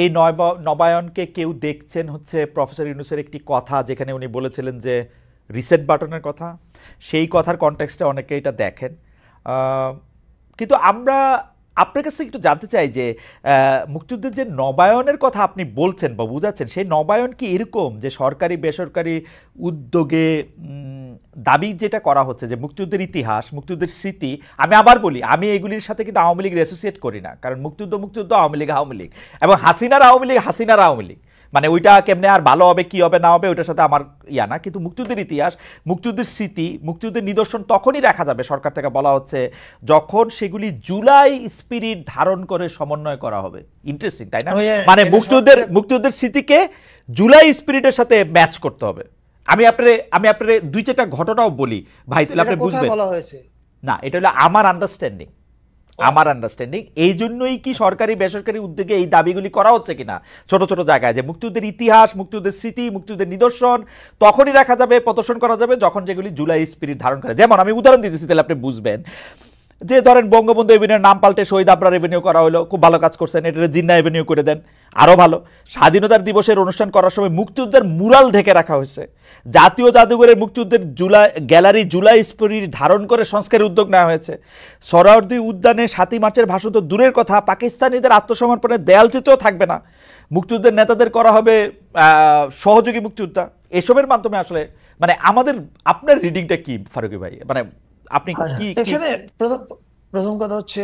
এই নবায়নকে কেউ দেখছেন হচ্ছে প্রফেসর ইউনূসের একটি কথা, যেখানে উনি বলেছিলেন যে রিসেট বাটনের কথা, সেই কথার কনটেক্সটে অনেকে এটা দেখেন। কিন্তু আমরা আপনার কাছে একটু জানতে চাই যে মুক্তিযুদ্ধের যে নবায়নের কথা আপনি বলছেন বা বুঝাচ্ছেন, সেই নবায়ন কি এরকম যে সরকারি বেসরকারি উদ্যোগে দাবি যেটা করা হচ্ছে যে মুক্তিযুদ্ধের ইতিহাস, মুক্তিযুদ্ধের স্মৃতি, আমি আবার বলি, আমি এগুলির সাথে কিন্তু আওয়ামী লীগ অ্যাসোসিয়েট করি না, কারণ মুক্তিযুদ্ধ আওয়ামী লীগ এবং হাসিনার আওয়ামী লীগ, মানে ওইটা কেমনে আর ভালো হবে কি হবে না হবে ওইটার সাথে আমার ইয়া না। কিন্তু মুক্তিযুদ্ধের ইতিহাস, মুক্তিযুদ্ধের স্মৃতি, মুক্তিযুদ্ধের নিদর্শন তখনই রাখা যাবে, সরকার থেকে বলা হচ্ছে, যখন সেগুলি জুলাই স্পিরিট ধারণ করে সমন্বয় করা হবে। ইন্টারেস্টিং, তাই না? মানে মুক্তিযুদ্ধের স্মৃতিকে জুলাই স্পিরিটের সাথে ম্যাচ করতে হবে। আমি আপনার দুই চারটা ঘটনাও বলি ভাই, তাহলে আপনি বুঝবেন। না, এটা হলো আমার আন্ডারস্ট্যান্ডিং, এই জন্যই কি সরকারি বেসরকারি উদ্যোগে এই দাবিগুলি করা হচ্ছে কিনা ছোট ছোট জায়গায়, যে মুক্তিযুদ্ধের ইতিহাস, মুক্তিযুদ্ধের স্মৃতি, মুক্তিযুদ্ধের নিদর্শন তখনই রাখা যাবে, প্রদর্শন করা যাবে যখন যেগুলি জুলাই স্পিরিট ধারণ করে। যেমন আমি উদাহরণ দিতেছি, তাহলে আপনি বুঝবেন। যে ধরেন বঙ্গবন্ধু এভিনিউর নাম পাল্টে শহীদ আবরার এভিনিউ করা হলো, খুব ভালো কাজ করছেন, এটা জিন্না এভিনিউ করে দেন, আরও ভালো। স্বাধীনতার দিবসের অনুষ্ঠান করার সময় মুক্তিযুদ্ধের মুরাল ঢেকে রাখা হয়েছে। জাতীয় জাদুঘরের মুক্তিযুদ্ধের গ্যালারি জুলাই স্পিরিট ধারণ করে সংস্কারের উদ্যোগ নেওয়া হয়েছে। সোহরাওয়ার্দী উদ্যানে 7ই মার্চের ভাষণ তো দূরের কথা, পাকিস্তানিদের আত্মসমর্পণের দেয়ালচিত্রও থাকবে না। মুক্তিযুদ্ধের নেতাদের করা হবে সহযোগী মুক্তিযোদ্ধা। এসবের মাধ্যমে আসলে মানে আপনার রিডিংটা কি ফারুকী ভাই? মানে আপনি কি এখানে প্রথম কথা হচ্ছে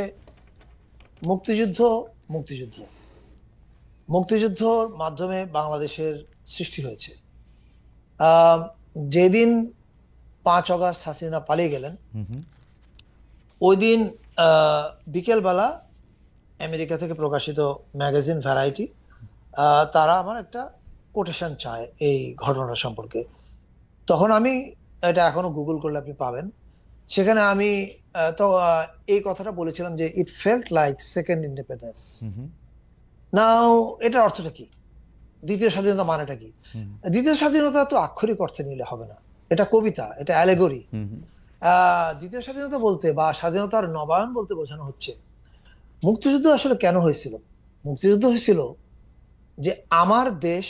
মুক্তিযুদ্ধর মাধ্যমে বাংলাদেশের সৃষ্টি হয়েছে। যেদিন 5 আগস্ট হাসিনা পালিয়ে গেলেন, ওই দিন বিকেলবেলা আমেরিকা থেকে প্রকাশিত ম্যাগাজিন ভ্যারাইটি, তারা আমার একটা কোটেশন চায় এই ঘটনাটা সম্পর্কে। তখন আমি, এটা এখনো গুগল করলে আপনি পাবেন, সেখানে আমি তো এই কথাটা বলেছিলাম যে it felt like second independence. Now এটার অর্থটা কি? দ্বিতীয় স্বাধীনতা মানেটা কি? দ্বিতীয় স্বাধীনতা তো আক্ষরিক অর্থে নিলে হবে না, এটা কবিতা, এটা অ্যালেগরি। দ্বিতীয় স্বাধীনতা বলতে বা স্বাধীনতার নবায়ন বলতে বোঝানো হচ্ছে মুক্তিযুদ্ধ আসলে কেন হয়েছিল। মুক্তিযুদ্ধ হয়েছিল যে আমার দেশ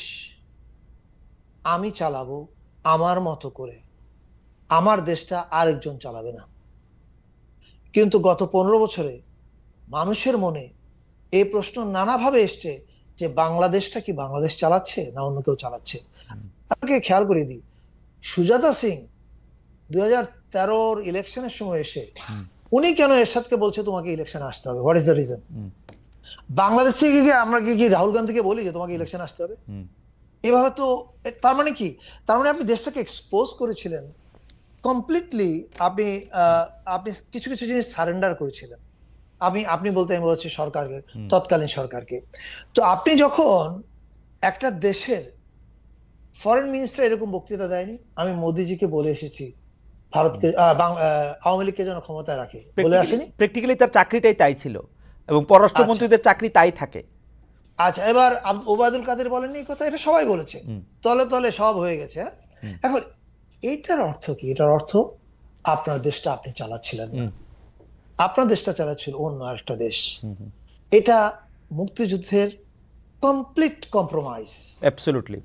আমি চালাবো আমার মতো করে, আমার দেশটা আরেকজন চালাবে না। কিন্তু গত 15 বছরে মানুষের মনে এই প্রশ্ন নানাভাবে এসছে যে বাংলাদেশটা কি বাংলাদেশ চালাচ্ছে না অন্য কেউ চালাচ্ছে। আপনাকে খেয়াল করে দিই, সুজাতা সিং 2013 ইলেকশনের সময় এসে উনি কেন এরশাদকে বলছে তোমাকে ইলেকশনে আসতে হবে, what is the reason? Bangladesh থেকে কি আমরা কি রাহুল গান্ধীকে বলি যে তোমাকে ইলেকশন আসতে হবে? এভাবে তো তার মানে কি, তার মানে আপনি দেশটাকে এক্সপোজ করেছিলেন কমপ্লিটলি। আপনি আপনি কিছু কিছু জিনিস সারেন্ডার করেছিলেন। আপনি বলতে আমি বলছি সরকারকে, তৎকালীন সরকারকে। তো আপনি যখন একটা দেশের ফরেন মিনিস্টার এরকম বক্তৃতা দেয়নি, আমি মোদিজিকে বলে এসেছি ভারতকে আওয়ামী লীগকে যেন ক্ষমতায় রাখে, বলে আসেনি? প্র্যাকটিক্যালি তার চাকরিটাই তাই ছিল এবং পররাষ্ট্রমন্ত্রীদের চাকরি তাই থাকে। আচ্ছা, এবার ওবায়দুল কাদের বলেননি এই কথা? এটা সবাই বলেছে, তলে তলে সব হয়ে গেছে। এখন এইটার অর্থ কি? এটার অর্থ আপনার দেশটা আপনি চালাচ্ছিলেন না, আপনার দেশটা চালাচ্ছিল অন্য আরেকটা দেশ। এটা মুক্তিযুদ্ধের কমপ্লিট কম্প্রোমাইজ। অ্যাবসলিউটলি।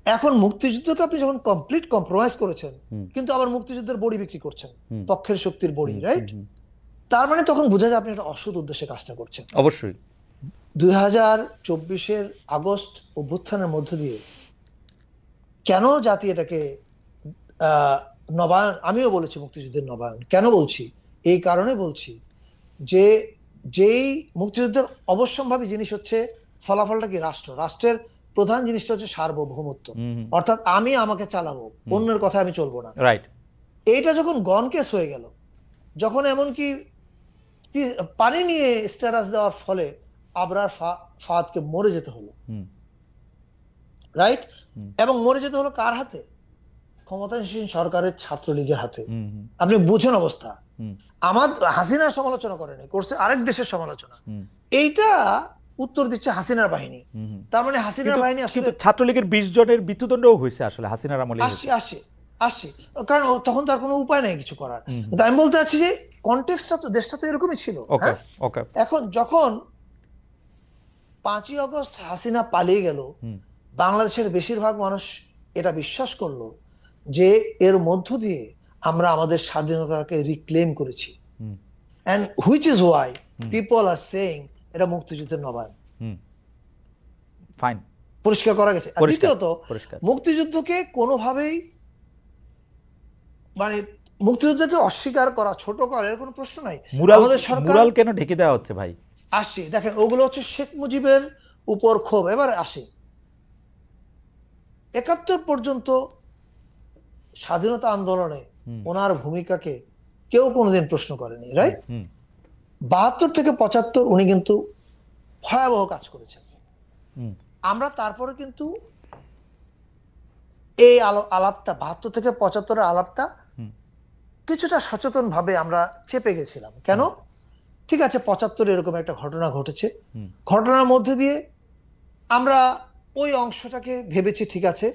এখন মুক্তিযুদ্ধকে আপনি যখন কমপ্লিট কম্প্রোমাইজ করেছেন, কিন্তু আবার মুক্তিযুদ্ধের বড়ি বিক্রি করছেন, পক্ষের শক্তির বড়ি, রাইট? তার মানে তখন বোঝা যায় আপনি একটা অসৎ উদ্দেশ্যে কাজটা করছেন। অবশ্যই 2024-এর আগস্ট অভ্যুত্থানের মধ্য দিয়ে কেন জাতি এটাকে নবায়ন, আমিও বলেছি মুক্তিযুদ্ধের নবায়ন কেন বলছি, এই কারণে বলছি যে যেই মুক্তিযুদ্ধের অবশ্যম্ভাবী জিনিস হচ্ছে ফলাফলটা কি, রাষ্ট্রের প্রধান জিনিসটা হচ্ছে সার্বভৌমত্ব, অর্থাৎ আমি আমাকে চালাবো, অন্যের কথা আমি চলবো না, রাইট। এইটা যখন গন কেস হয়ে গেল, যখন এমনকি পানি নিয়ে স্ট্যাটাস দেওয়ার ফলে আবরার ফাহাদকে মরে যেতে হলো, রাইট? এবং মরে যেতে হলো কার হাতে? ক্ষমতাসীন সরকারের ছাত্রলীগের হাতে। আপনি বুঝেন অবস্থা। আমার হাসিনার সমালোচনা করেনি, করছে আরেক দেশের সমালোচনা। এইটা উত্তর দিচ্ছে হাসিনার বাহিনী। তার মানে হাসিনার বাহিনী আসলে ছাত্রলীগের 20 জনের মৃত্যুদণ্ডও হয়েছে আসলে হাসিনার আমলে। আসছে কারণ তখন তার কোনো উপায় নাই কিছু করার। কিন্তু আমি বলতে চাচ্ছি যে কনটেক্সটটা তো, দেশটা তো এরকমই ছিল। এখন যখন 5ই আগস্ট হাসিনা পালিয়ে গেল, বাংলাদেশের বেশিরভাগ মানুষ এটা বিশ্বাস করলো যে এর মধ্য দিয়ে আমরা আমাদের স্বাধীনতাকে রিক্লেম করেছি। and which is why people are saying এটা মুক্তিযুদ্ধের নবায়ন। ফাইন, পরিষ্কার করা গেছে। দ্বিতীয়ত, মুক্তিযুদ্ধকে কোনোভাবেই মানে মুক্তিযুদ্ধকে অস্বীকার করা, ছোট করা এর কোনো প্রশ্ন নাই। আমাদের সরকার মুরাল কেন ঢেকে দেওয়া হচ্ছে ভাই? আসছি, দেখেন ওগুলো হচ্ছে শেখ মুজিবের উপর ক্ষোভ। এবার আসি, 71 পর্যন্ত স্বাধীনতা আন্দোলনে ওনার ভূমিকাকে কেউ কোনোদিন প্রশ্ন করেনি, রাইট? 72 থেকে 75 উনি কিন্তু ভয়াবহ কাজ করেছেন। আমরা তারপরে কিন্তু এই আলাপটা 72 থেকে 75-এর আলাপটা কিছুটা সচেতন ভাবে আমরা চেপে গেছিলাম। কেন? ঠিক আছে, 75 এরকম একটা ঘটনা ঘটেছে, ঘটনার মধ্যে দিয়ে আমরা ওই অংশটাকে ভেবেছি ঠিক আছে,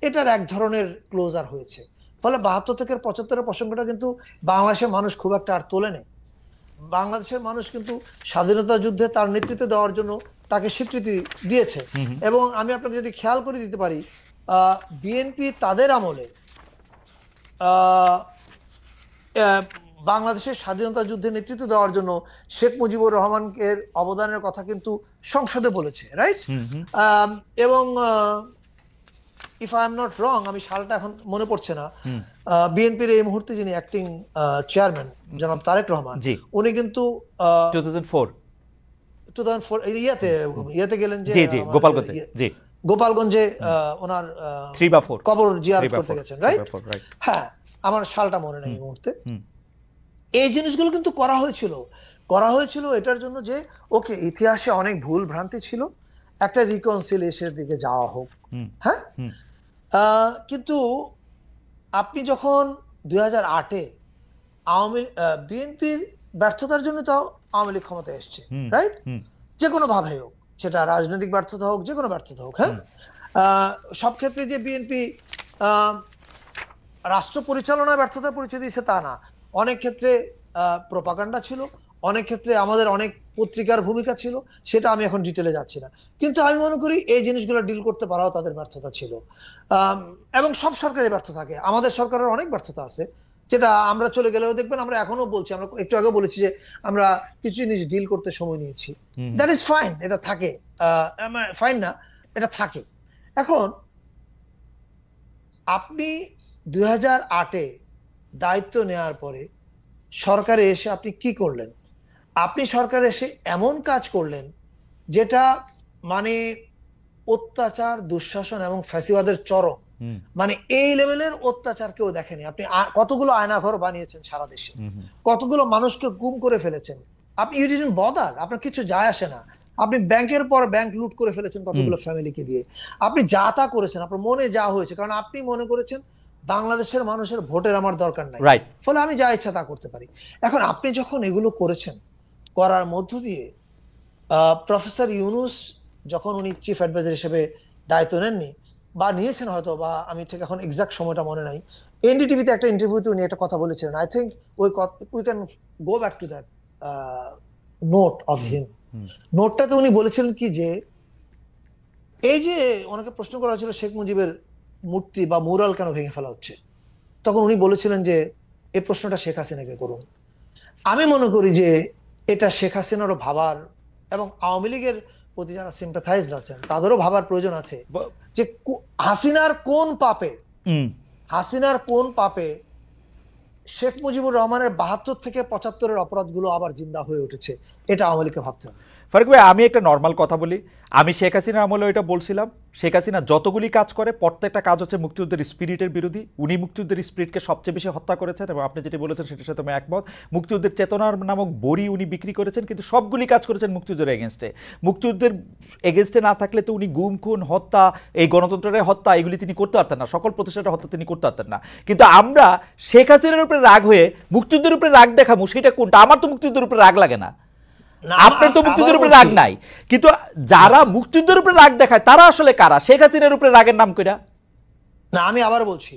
এটার এক ধরনের ক্লোজার হয়েছে। ফলে 72 থেকে 75-এর প্রসঙ্গটা কিন্তু বাংলাদেশের মানুষ খুব একটা আর তোলে নেই। বাংলাদেশের মানুষ কিন্তু স্বাধীনতা যুদ্ধে তার নেতৃত্ব দেওয়ার জন্য তাকে স্বীকৃতি দিয়েছে। এবং আমি আপনাকে যদি খেয়াল করে দিতে পারি, বিএনপি তাদের আমলে বাংলাদেশের স্বাধীনতা যুদ্ধে নেতৃত্ব দেওয়ার জন্য শেখ মুজিবুর রহমানের অবদানের কথা কিন্তু সংসদে বলেছে, রাইট? এবং if I am not wrong, আমি সালটা এখন মনে পড়ছে না, বিএনপির এই মুহূর্তে যিনি অ্যাক্টিং চেয়ারম্যান জনাব তারেক রহমান, উনি কিন্তু 2004 ইয়াতে গেলেন, যে গোপালগঞ্জে ওনার কবর জিয়ারত করতে গেছেন, রাইট? হ্যাঁ, আমার সালটা মনে নেই এই মুহূর্তে। এই জিনিসগুলো কিন্তু করা হয়েছিল এটার জন্য যে ওকে, ইতিহাসে অনেক ভুল ভ্রান্তি ছিল, একটা রিকনসিলিয়েশনের দিকে যাওয়া হোক। হ্যাঁ, কিন্তু আপনি যখন 2008-এ বিএনপির ব্যর্থতার জন্য তো আওয়ামী লীগ ক্ষমতায় এসছে, রাইট? যে কোনো ভাবে হোক, সেটা রাজনৈতিক ব্যর্থতা হোক, যে কোনো ব্যর্থতা হোক। হ্যাঁ, সব ক্ষেত্রে যে বিএনপি রাষ্ট্র পরিচালনায় ব্যর্থতার পরিচয় দিয়েছে তা না। অনেক ক্ষেত্রে প্রোপাগান্ডা ছিল, অনেক ক্ষেত্রে আমাদের অনেক পত্রিকার ভূমিকা ছিল, সেটা আমি এখন ডিটেলে যাচ্ছি না। কিন্তু আমি মনে করি এই জিনিসগুলো ডিল করতে পারাও তাদের ব্যর্থতা ছিল। এবং সব সরকারের ব্যর্থ থাকে, আমাদের সরকারের অনেক ব্যর্থতা আছে, যেটা আমরা চলে গেলেও দেখবেন আমরা এখনো বলছি। আমরা একটু আগে বলেছি যে আমরা কিছু জিনিস ডিল করতে সময় নিয়েছি, দ্যাট ইজ ফাইন, এটা থাকে, ফাইন না, এটা থাকে। এখন আপনি 2008-এ দায়িত্ব নেওয়ার পরে সরকারে এসে আপনি কি করলেন? আপনি সরকারে এসে এমন কাজ করলেন যেটা মানে অত্যাচার, দুঃশাসন এবং ফ্যাসিবাদের চরম, মানে এই লেভেলের অত্যাচার কেউ দেখেনি। আপনি কতগুলো আয়নাঘর বানিয়েছেন সারা দেশে, কতগুলো মানুষকে গুম করে ফেলেছেন, আপনি ইউ ডিডন্ট বদার, আপনার কিছু যায় আসে না। আপনি ব্যাংকের পর ব্যাংক লুট করে ফেলেছেন কতগুলো ফ্যামিলিকে দিয়ে, আপনি যা তা করেছেন, আপনার মনে যা হয়েছে, কারণ আপনি মনে করেছেন বাংলাদেশের মানুষের ভোটের আমার দরকার নাই, ফলে আমি যা ইচ্ছা তা করতে পারি। এখন আপনি যখন এগুলো করেছেন, করার মধ্য দিয়ে প্রফেসর ইউনূস যখন উনি চিফ অ্যাডভাইজার হিসেবে দায়িত্ব নেননি, বা নিয়েছেন হয়তো, বা আমি ঠিক এখন এক্সাক্ট সময়টা মনে নাই, এনডিটিভিতে একটা ইন্টারভিউতে উনি একটা কথা বলেছিলেন, I think we can go back to that note of him. নোটটাতে উনি বলেছিলেন কি, যে এই যে ওনাকে প্রশ্ন করা হয়েছিল শেখ মুজিবের মূর্তি বা মুরাল কেন ভেঙে ফেলা হচ্ছে, তখন উনি বলেছিলেন যে এই প্রশ্নটা শেখ হাসিনাকে করুন। আমি মনে করি যে এটা শেখ হাসিনারও ভাবার, এবং আওয়ামী লীগের প্রতি যারা সিম্প্যাথাইজড আছেন তাদেরও ভাবার প্রয়োজন আছে, যে হাসিনার কোন পাপে শেখ মুজিবুর রহমানের ৭২ থেকে ৭৫-এর অপরাধগুলো আবার জিন্দা হয়ে উঠেছে, এটা আওয়ামী লীগকে ভাবতে হবে। ফারুক ভাই, আমি একটা নর্মাল কথা বলি, আমি শেখ হাসিনার আমলে এটা বলছিলাম, শেখ হাসিনা যতগুলি কাজ করে প্রত্যেকটা কাজ হচ্ছে মুক্তিযুদ্ধের স্পিরিটের বিরোধী। উনি মুক্তিযুদ্ধের স্পিরিটকে সবচেয়ে বেশি হত্যা করেছেন, এবং আপনি যেটি বলেছেন সেটার সাথে আমি একমত। মুক্তিযুদ্ধের চেতনার নামক বড়ি উনি বিক্রি করেছেন, কিন্তু সবগুলি কাজ করেছেন মুক্তিযুদ্ধের এগেনস্টে। মুক্তিযুদ্ধের এগেনস্টে না থাকলে তো উনি গুম খুন হত্যা, এই গণতন্ত্রের হত্যা, এগুলি তিনি করতে পারতেন না, সকল প্রতিষ্ঠানের হত্যা তিনি করতে পারতেন না। কিন্তু আমরা শেখ হাসিনার উপরে রাগ হয়ে মুক্তিযুদ্ধের উপরে রাগ দেখাবো, সেটা কোনটা? আমার তো মুক্তিযুদ্ধের উপরে রাগ লাগে না, আপনার তো মুক্তিযুদ্ধের উপরে রাগ নাই, কিন্তু যারা মুক্তিযুদ্ধের উপরে রাগ দেখায় তারা আসলে কারা? শেখ হাসিনার উপরে রাগের নাম কইরা না। আমি আবার বলছি,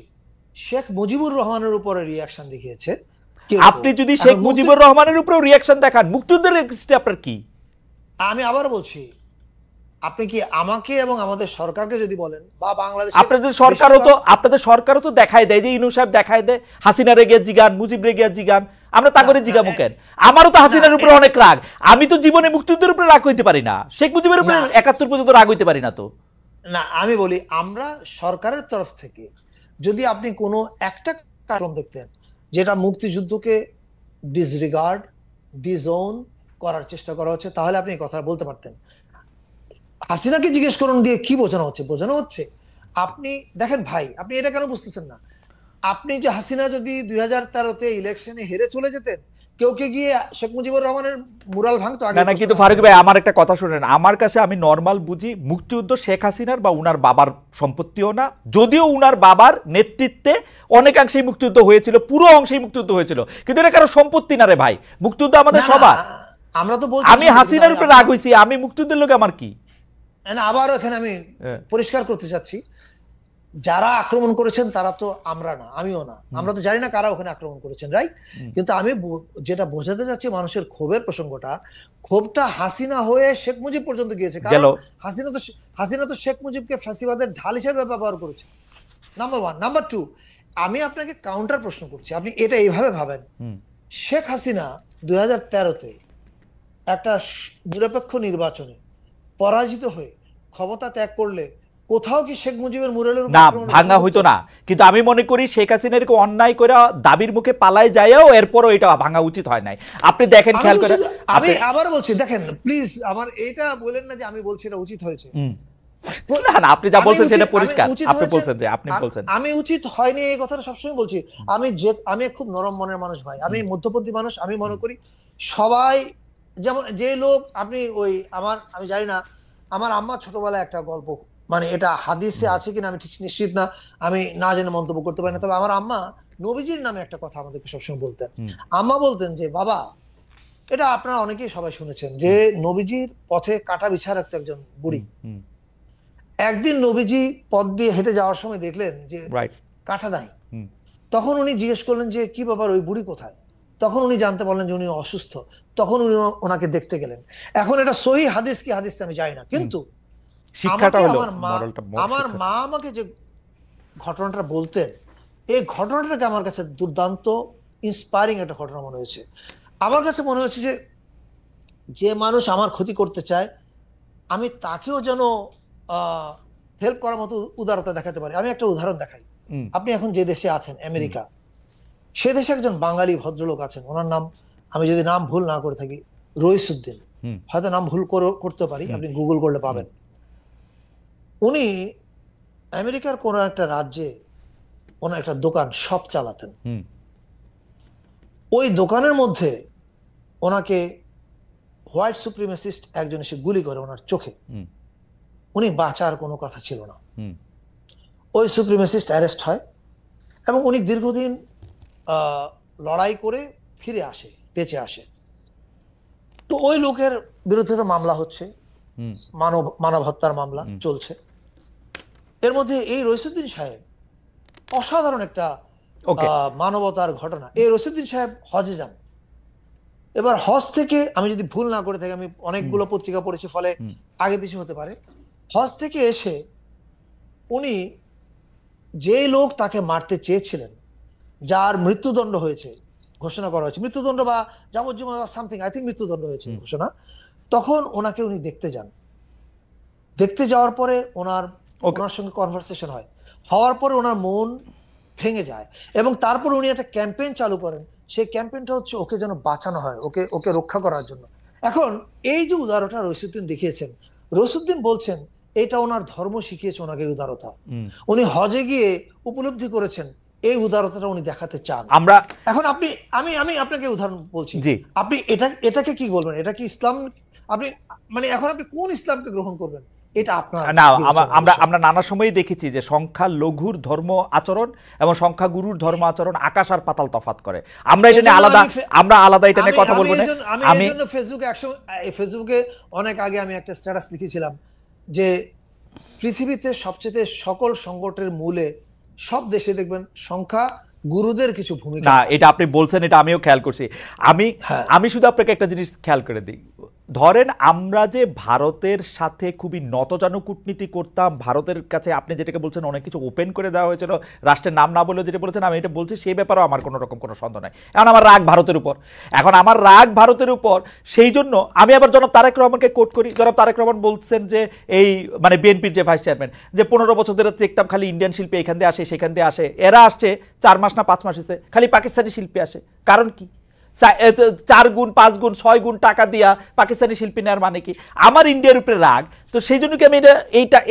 শেখ মুজিবুর রহমানের উপরে রিয়াকশন দেখিয়েছে। আপনি যদি শেখ মুজিবুর রহমানের উপরে রিয়াকশন দেখান, মুক্তিযুদ্ধের এগেইনস্টে আপনার কি? আমি আবার বলছি, আপনি কি আমাকে এবং আমাদের সরকারকে যদি বলেন, বা বাংলাদেশ আপনাদের সরকারও তো দেখায় দেয়, যে ইউনূস সাহেব দেখায় দেয় হাসিনা রেগে জিগান, মুজিব রেগে জিগান, আমরা তা করে জিগামু কেন? আমারও তো হাসিনার উপরে অনেক রাগ, আমি তো জীবনে মুক্তিযুদ্ধের উপরে রাগ হইতে পারি না, শেখ মুজিবের উপরে ৭১ পর্যন্ত রাগ হইতে পারি না। তো না, আমি বলি, আমরা সরকারের তরফ থেকে যদি আপনি কোনো একটা কারণ দেখতেন যেটা মুক্তিযুদ্ধকে ডিসরিগার্ড, ডিজোন করার চেষ্টা করা হচ্ছে, তাহলে আপনি এই কথা বলতে পারতেন। হাসিনাকে জিজ্ঞেস করুন দিয়ে কি বোঝানো হচ্ছে? বোঝানো হচ্ছে, আপনি দেখেন ভাই, আপনি এটা কেন বুঝতেছেন না? আপনি যে হাসিনা যদি ২০১৩-তে ইলেকশনে হেরে চলে যেতেন, কেউ কে গিয়ে শেখ মুজিবুর রহমানের মুরাল ভাঙতো আগে? না, কিন্তু ফারুক ভাই আমার একটা কথা শুনেন, আমার কাছে আমি নর্মাল বুঝি, মুক্তিযুদ্ধ শেখ হাসিনার বা উনার বাবার সম্পত্তিও না, যদিও উনার বাবার নেতৃত্বে অনেকাংশেই মুক্তিযুদ্ধ হয়েছিল, পুরো অংশেই মুক্তিযুদ্ধ হয়েছিল, কিন্তু এটা কারো সম্পত্তি না রে ভাই, মুক্তিযুদ্ধ আমাদের সবার। আমরা তো বলছি আমি হাসিনার উপরে রাগ হইছি, আমি মুক্তিযুদ্ধের লোক আমার কি? আবারও এখানে আমি পরিষ্কার করতে চাচ্ছি, যারা আক্রমণ করেছেন তারা তো আমরা না, আমিও না, আমরা তো জানি না কারা ওখানে আক্রমণ করেছেন, রাইট? কিন্তু আমি যেটা বোঝাতে চাচ্ছি, মানুষের ক্ষোভের প্রসঙ্গটা, ক্ষোভটা হাসিনা হয়ে শেখ মুজিব পর্যন্ত গিয়েছে, কারণ হাসিনা তো শেখ মুজিবকে ফ্যাসিবাদের ঢাল হিসেবে ব্যবহার করেছে, নাম্বার ওয়ান। নাম্বার টু, আমি আপনাকে কাউন্টার প্রশ্ন করছি, আপনি এটা এইভাবে ভাবেন, শেখ হাসিনা ২০১৩-তে একটা নিরপেক্ষ নির্বাচনে পরাজিত হয়ে ক্ষমতা ত্যাগ করলে কোথাও কি শেখ মুজিবের মুরালের না ভাঙা হইতো না? কিন্তু আমি মনে করি শেখ হাসিনা এরকম অন্যায় করে দাবির মুখে পালায় যায়ও এরপরও এটা ভাঙা উচিত হয় নাই। আপনি দেখেন, খেয়াল করে, আমি আবার বলছি, দেখেন প্লিজ, আমার এটা বলেন না যে আমি বলছি এটা উচিত হয়েছে। না না, আপনি যা বলছেন সেটা পরিষ্কার, আপনি বলছেন যে আপনি বলছেন আমি উচিত হয়নি, এই কথাটা সবসময় বলছি। আমি খুব নরম মনের মানুষ ভাই, আমি মধ্যপন্থী মানুষ। আমি মনে করি সবাই, যেমন যে লোক আপনি আমি জানি না, আমার আম্মা ছোটবেলায় একটা গল্প, মানে এটা হাদিসে আছে কিনা আমি ঠিক নিশ্চিত না, আমি না জেনে মন্তব্য করতে পারি না, তবে আমার আম্মা নবীজির নামে একটা কথা আমাদেরকে সবসময় বলতেন। আম্মা বলতেন যে, বাবা, এটা আপনারা অনেকেই সবাই শুনেছেন, যে নবীজির পথে কাটা বিছায় রাখতো একজন বুড়ি। একদিন নবীজি পথ দিয়ে হেঁটে যাওয়ার সময় দেখলেন যে কাঁটা নাই। তখন উনি জিজ্ঞেস করলেন যে, কি ব্যাপার, ওই বুড়ি কোথায়? তখন উনি জানতে পারলেন যে উনি অসুস্থ। তখন উনি ওনাকে দেখতে গেলেন। এখন এটা সহি হাদিস কি হাদিস আমি জানি না, কিন্তু আমার মা আমাকে যে ঘটনাটা বলতেন, এই ঘটনাটাকে আমার কাছে দুর্দান্ত ইন্সপায়ারিং একটা ঘটনা মনে হয়েছে। আমার কাছে মনে হচ্ছে যে মানুষ আমার ক্ষতি করতে চায়, আমি তাকেও যেন হেল্প করার মতো উদারতা দেখাতে পারি। আমি একটা উদাহরণ দেখাই। আপনি এখন যে দেশে আছেন, আমেরিকা, সে দেশে একজন বাঙালি ভদ্রলোক আছেন, ওনার নাম, আমি যদি নাম ভুল না করে থাকি, রইসউদ্দিন। হয়তো নাম ভুল করতে পারি, আপনি গুগল করলে পাবেন। উনি আমেরিকার কোন একটা রাজ্যে ওনার একটা দোকান শপ চালাতেন। ওই দোকানের মধ্যে ওনাকে হোয়াইট সুপ্রিমেসিস্ট একজন এসে গুলি করে ওনার চোখে। উনি বাঁচার কোনো কথা ছিল না। ওই সুপ্রিমেসিস্ট অ্যারেস্ট হয় এবং উনি দীর্ঘদিন লড়াই করে ফিরে আসে, বেঁচে আসে। তো ওই লোকের বিরুদ্ধে তো মামলা হচ্ছে, মানব হত্যার মামলা চলছে। এর মধ্যে এই রইসুদ্দিন সাহেব অসাধারণ একটা মানবতার ঘটনা। এই রইসুদ্দিন সাহেব হজে যান। এবার হজ থেকে, আমি যদি ভুল না করে থাকি, আমি অনেকগুলো পত্রিকা পড়েছি ফলে আগে পিছু হতে পারে, হজ থেকে এসে উনি যে লোক তাকে মারতে চেয়েছিলেন, যার মৃত্যুদণ্ড হয়েছে ঘোষণা করা হয়েছে, মৃত্যুদণ্ড বা যাবজ্জীবন বা সামথিং, আই থিঙ্ক মৃত্যুদণ্ড হয়েছে ঘোষণা, তখন ওনাকে উনি দেখতে যান। দেখতে যাওয়ার পরে ওনার সঙ্গে কনভারসেশন হয়, হওয়ার পরে ওনার মন ভেঙে যায় এবং তারপর উনি একটা ক্যাম্পেইন চালু করেন। সেই ক্যাম্পেইনটা হচ্ছে ওকে যেন বাঁচানো হয়, ওকে রক্ষা করার জন্য। এখন এই যে উদারতা রইসুদ্দিন দেখিয়েছেন, রইসুদ্দিন বলছেন এটা ওনার ধর্ম শিখিয়েছে ওনাকে উদারতা। উনি হজে গিয়ে উপলব্ধি করেছেন এই উদারতাটা উনি দেখাতে চান। আমরা এখন আমি আপনাকে উদাহরণ বলছি, আপনি এটাকে কি বলবেন? এটা কি ইসলাম? আপনি মানে এখন আপনি কোন ইসলামকে গ্রহণ করবেন? এটা আপনার না, আমরা নানা সময়ই দেখেছি যে সংখ্যা লঘুর ধর্ম আচরণ এবং সংখ্যা গুরুর ধর্ম আচরণ আকাশ আর পাতাল তফাৎ করে। আমরা এটা নিয়ে আলাদা এটা নিয়ে কথা বলবো না। আমি এজন্য ফেসবুকে অনেক আগে আমি একটা স্ট্যাটাস লিখেছিলাম যে পৃথিবীতে সবচেয়ে সকল সংকটের মূলে সব দেশে দেখবেন সংখ্যা গুরুদের কিছু ভূমিকা। না, এটা আপনি বলছেন, এটা আমিও খেয়াল করছি। আমি শুধু আপনাকে একটা জিনিস খেয়াল করে দিই। ধরেন আমরা যে ভারতের সাথে খুবই নতজানু কূটনীতি করতাম, ভারতের কাছে আপনি যেটাকে বলছেন অনেক কিছু ওপেন করে দেওয়া হয়েছিল, রাষ্ট্রের নাম না বলেও যেটা বলেছেন, আমি এটা বলছি, সেই ব্যাপারেও আমার কোনো রকম কোনো সন্দেহ নাই। এখন আমার রাগ ভারতের উপর, সেই জন্য আমি আবার জনাব তারেক রহমানকে কোট করি। জনাব তারেক রহমান বলছেন যে এই মানে বিএনপির যে ভাইস চেয়ারম্যান, যে 15 বছর ধরে দেখতাম খালি ইন্ডিয়ান শিল্পী এখান দিয়ে আসে সেখান দিয়ে আসে, এরা আসছে 4 মাস না 5 মাস হয়েছে, খালি পাকিস্তানি শিল্পী আসে। কারণ কি? 4 গুণ 5 গুণ 6 গুণ টাকা দিয়া পাকিস্তানি শিল্পী নেওয়ার মানে কি? আমার ইন্ডিয়ার উপরে রাগ, তো সেই জন্য কি আমি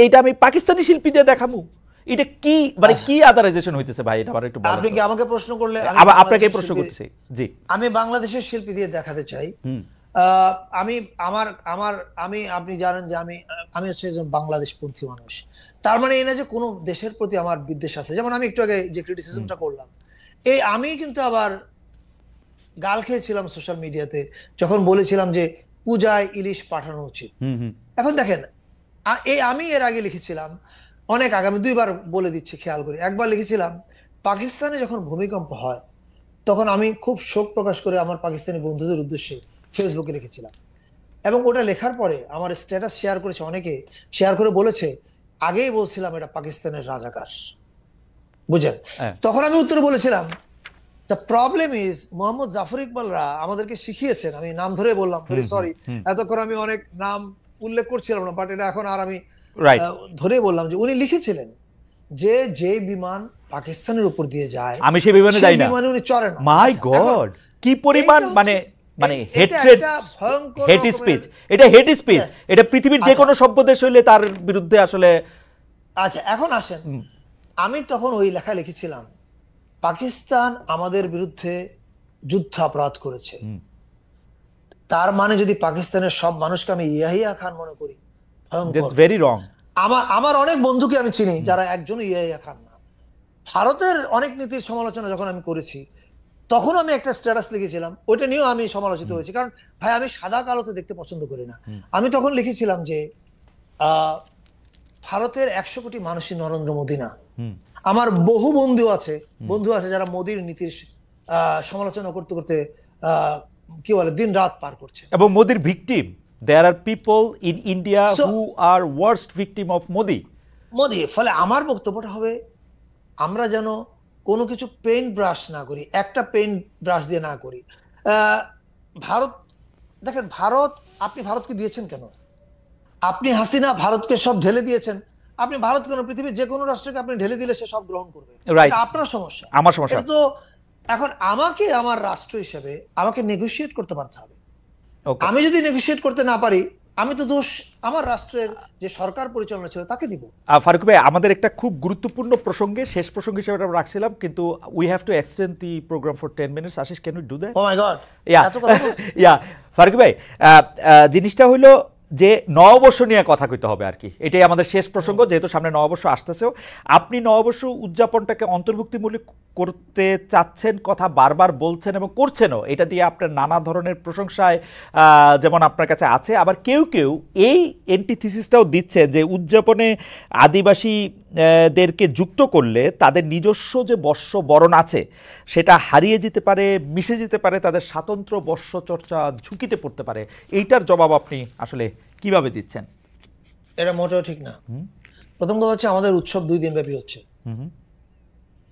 এইটা আমি পাকিস্তানি শিল্পী দিয়ে দেখাবো? এটা কি মানে কি আদারাইজেশন হইতেছে ভাই? এটা আবার একটু বলেন। আপনি কি আমাকে প্রশ্ন করলে আপনাকে প্রশ্ন করতেছি। জি, আমি বাংলাদেশের শিল্পী দিয়ে দেখাতে চাই। আপনি জানেন যে আমি হচ্ছে একজন বাংলাদেশপন্থী মানুষ। তার মানে এই না যে কোনো দেশের প্রতি আমার বিদ্বেষ আছে। যেমন আমি একটু আগে যে ক্রিটিসিজমটা করলাম, আমি কিন্তু আবার গাল খেয়েছিলাম সোশ্যাল মিডিয়াতে যখন বলেছিলাম যে পূজায় ইলিশ পাঠানো উচিত। এখন দেখেন, আমি এর আগে লিখেছিলাম অনেক আগে, আমি 2বার বলে দিচ্ছি খেয়াল করি। একবার লিখেছিলাম পাকিস্তানে যখন ভূমিকম্প হয় তখন আমি খুব শোক প্রকাশ করে আমার পাকিস্তানি বন্ধুদের উদ্দেশ্যে ফেসবুকে লিখেছিলাম এবং ওটা লেখার পরে আমার স্ট্যাটাস শেয়ার করেছে, অনেকে শেয়ার করে বলেছে আগেই বলছিলাম এটা পাকিস্তানের রাজাকার, বুঝেন? তখন আমি উত্তরে বলেছিলাম the problem is Mohammad Jafar ইকবালরা আমাদেরকে শিখিয়েছেন, আমি নাম ধরে বললাম, ভেরি সরি, এতক্ষণ আমি অনেক নাম উল্লেখ করছিলাম না, বাট এটা এখন আর আমি ধরে বললাম যে উনি লিখেছিলেন যে বিমান পাকিস্তানের উপর দিয়ে যায় আমি সেই বিমানে যাই না, বিমানে উনি চড়ে না। মাই গড, কি পরিমাণ মানে হেট স্পিচ, এটা হেট স্পিচ, এটা পৃথিবীর যে কোনো সভ্য দেশ হইলে তার বিরুদ্ধে আসলে। আচ্ছা, এখন আসেন, আমি তখন ওই লেখা লিখেছিলাম পাকিস্তান আমাদের বিরুদ্ধে যুদ্ধাপরাধ করেছে, তার মানে যদি পাকিস্তানের সব মানুষকে আমি ইয়াহিয়া খান মনে করি, দ্যাটস ভেরি রং। আমার অনেক বন্ধুকে আমি চিনি যারা একজনও ইয়াহিয়া খান না। ভারতের অনেক নীতির সমালোচনা যখন আমি করেছি তখন আমি একটা স্ট্যাটাস লিখেছিলাম, ওইটা নিয়েও আমি সমালোচিত হয়েছি, কারণ ভাই আমি সাদা কালোতে দেখতে পছন্দ করি না। আমি তখন লিখেছিলাম যে ভারতের 100 কোটি মানুষই নরেন্দ্র মোদী না। আমার বহু বন্ধু আছে যারা মোদীর নীতির সমালোচনা করতে করতে কি বলে দিন রাত পার করছে এবং মোদীর victim. There are people in India who are worst victim of Modi. ফলে আমার বক্তব্যটা হবে আমরা যেন কোনো কিছু পেইন্ট ব্রাশ না করি, একটা পেইন্ট ব্রাশ দিয়ে না করি। ভারত, দেখেন ভারত, আপনি ভারতকে দিয়েছেন কেন? আপনি হাসিনা ভারতকে সব ঢেলে দিয়েছেন, আপনি ভারত কেন? পৃথিবীর যে কোনো রাষ্ট্রকে আপনি ঢেলে দিলে সে সব গ্রহণ করবে, এটা আপনার সমস্যা, আমার সমস্যা। তো এখন আমাকে আমার রাষ্ট্র হিসেবে আমাকে নেগোশিয়েট করতে পারতে হবে। ওকে আমি যদি নেগোশিয়েট করতে না পারি, আমি তো দোষ আমার রাষ্ট্রের যে সরকার পরিচালনা ছিল তাকে দিব। ফারুক ভাই, আমাদের একটা খুব গুরুত্বপূর্ণ প্রসঙ্গে শেষ প্রসঙ্গ হিসেবে আমরা রাখছিলাম, কিন্তু we have to extend the program for 10 minutes. Ashis, can we do that? Oh my god, yeah এত কথা বলছি। ইয়া ফারুক ভাই, জিনিসটা হইলো যে নববর্ষ নিয়ে কথা কইতে হবে আর কি, এটাই আমাদের শেষ প্রসঙ্গ, যেহেতু সামনে নববর্ষ আসতেছেও। আপনি নববর্ষ উদযাপনটাকে অন্তর্ভুক্তিমূলক করতে চাচ্ছেন, কথা বারবার বলছেন এবং করছেনও, এটা দিয়ে আপনার নানা ধরনের প্রশংসায় যেমন আপনার কাছে আছে, আবার কেউ কেউ এই এন্টিথিসিসটাও দিচ্ছে যে উদযাপনে আদিবাসী দেরকে যুক্ত করলে তাদের নিজস্ব যে বর্ষবরণ আছে সেটা হারিয়ে যেতে পারে, মিশে যেতে পারে, তাদের স্বাতন্ত্র্য বর্ষচর্চা ঝুঁকিতে পড়তে পারে। এইটার জবাব আপনি আসলে কিভাবে দিচ্ছেন? এটা মোটেও ঠিক না। প্রথম কথা হচ্ছে, আমাদের উৎসব 2 দিন ব্যাপী হচ্ছে,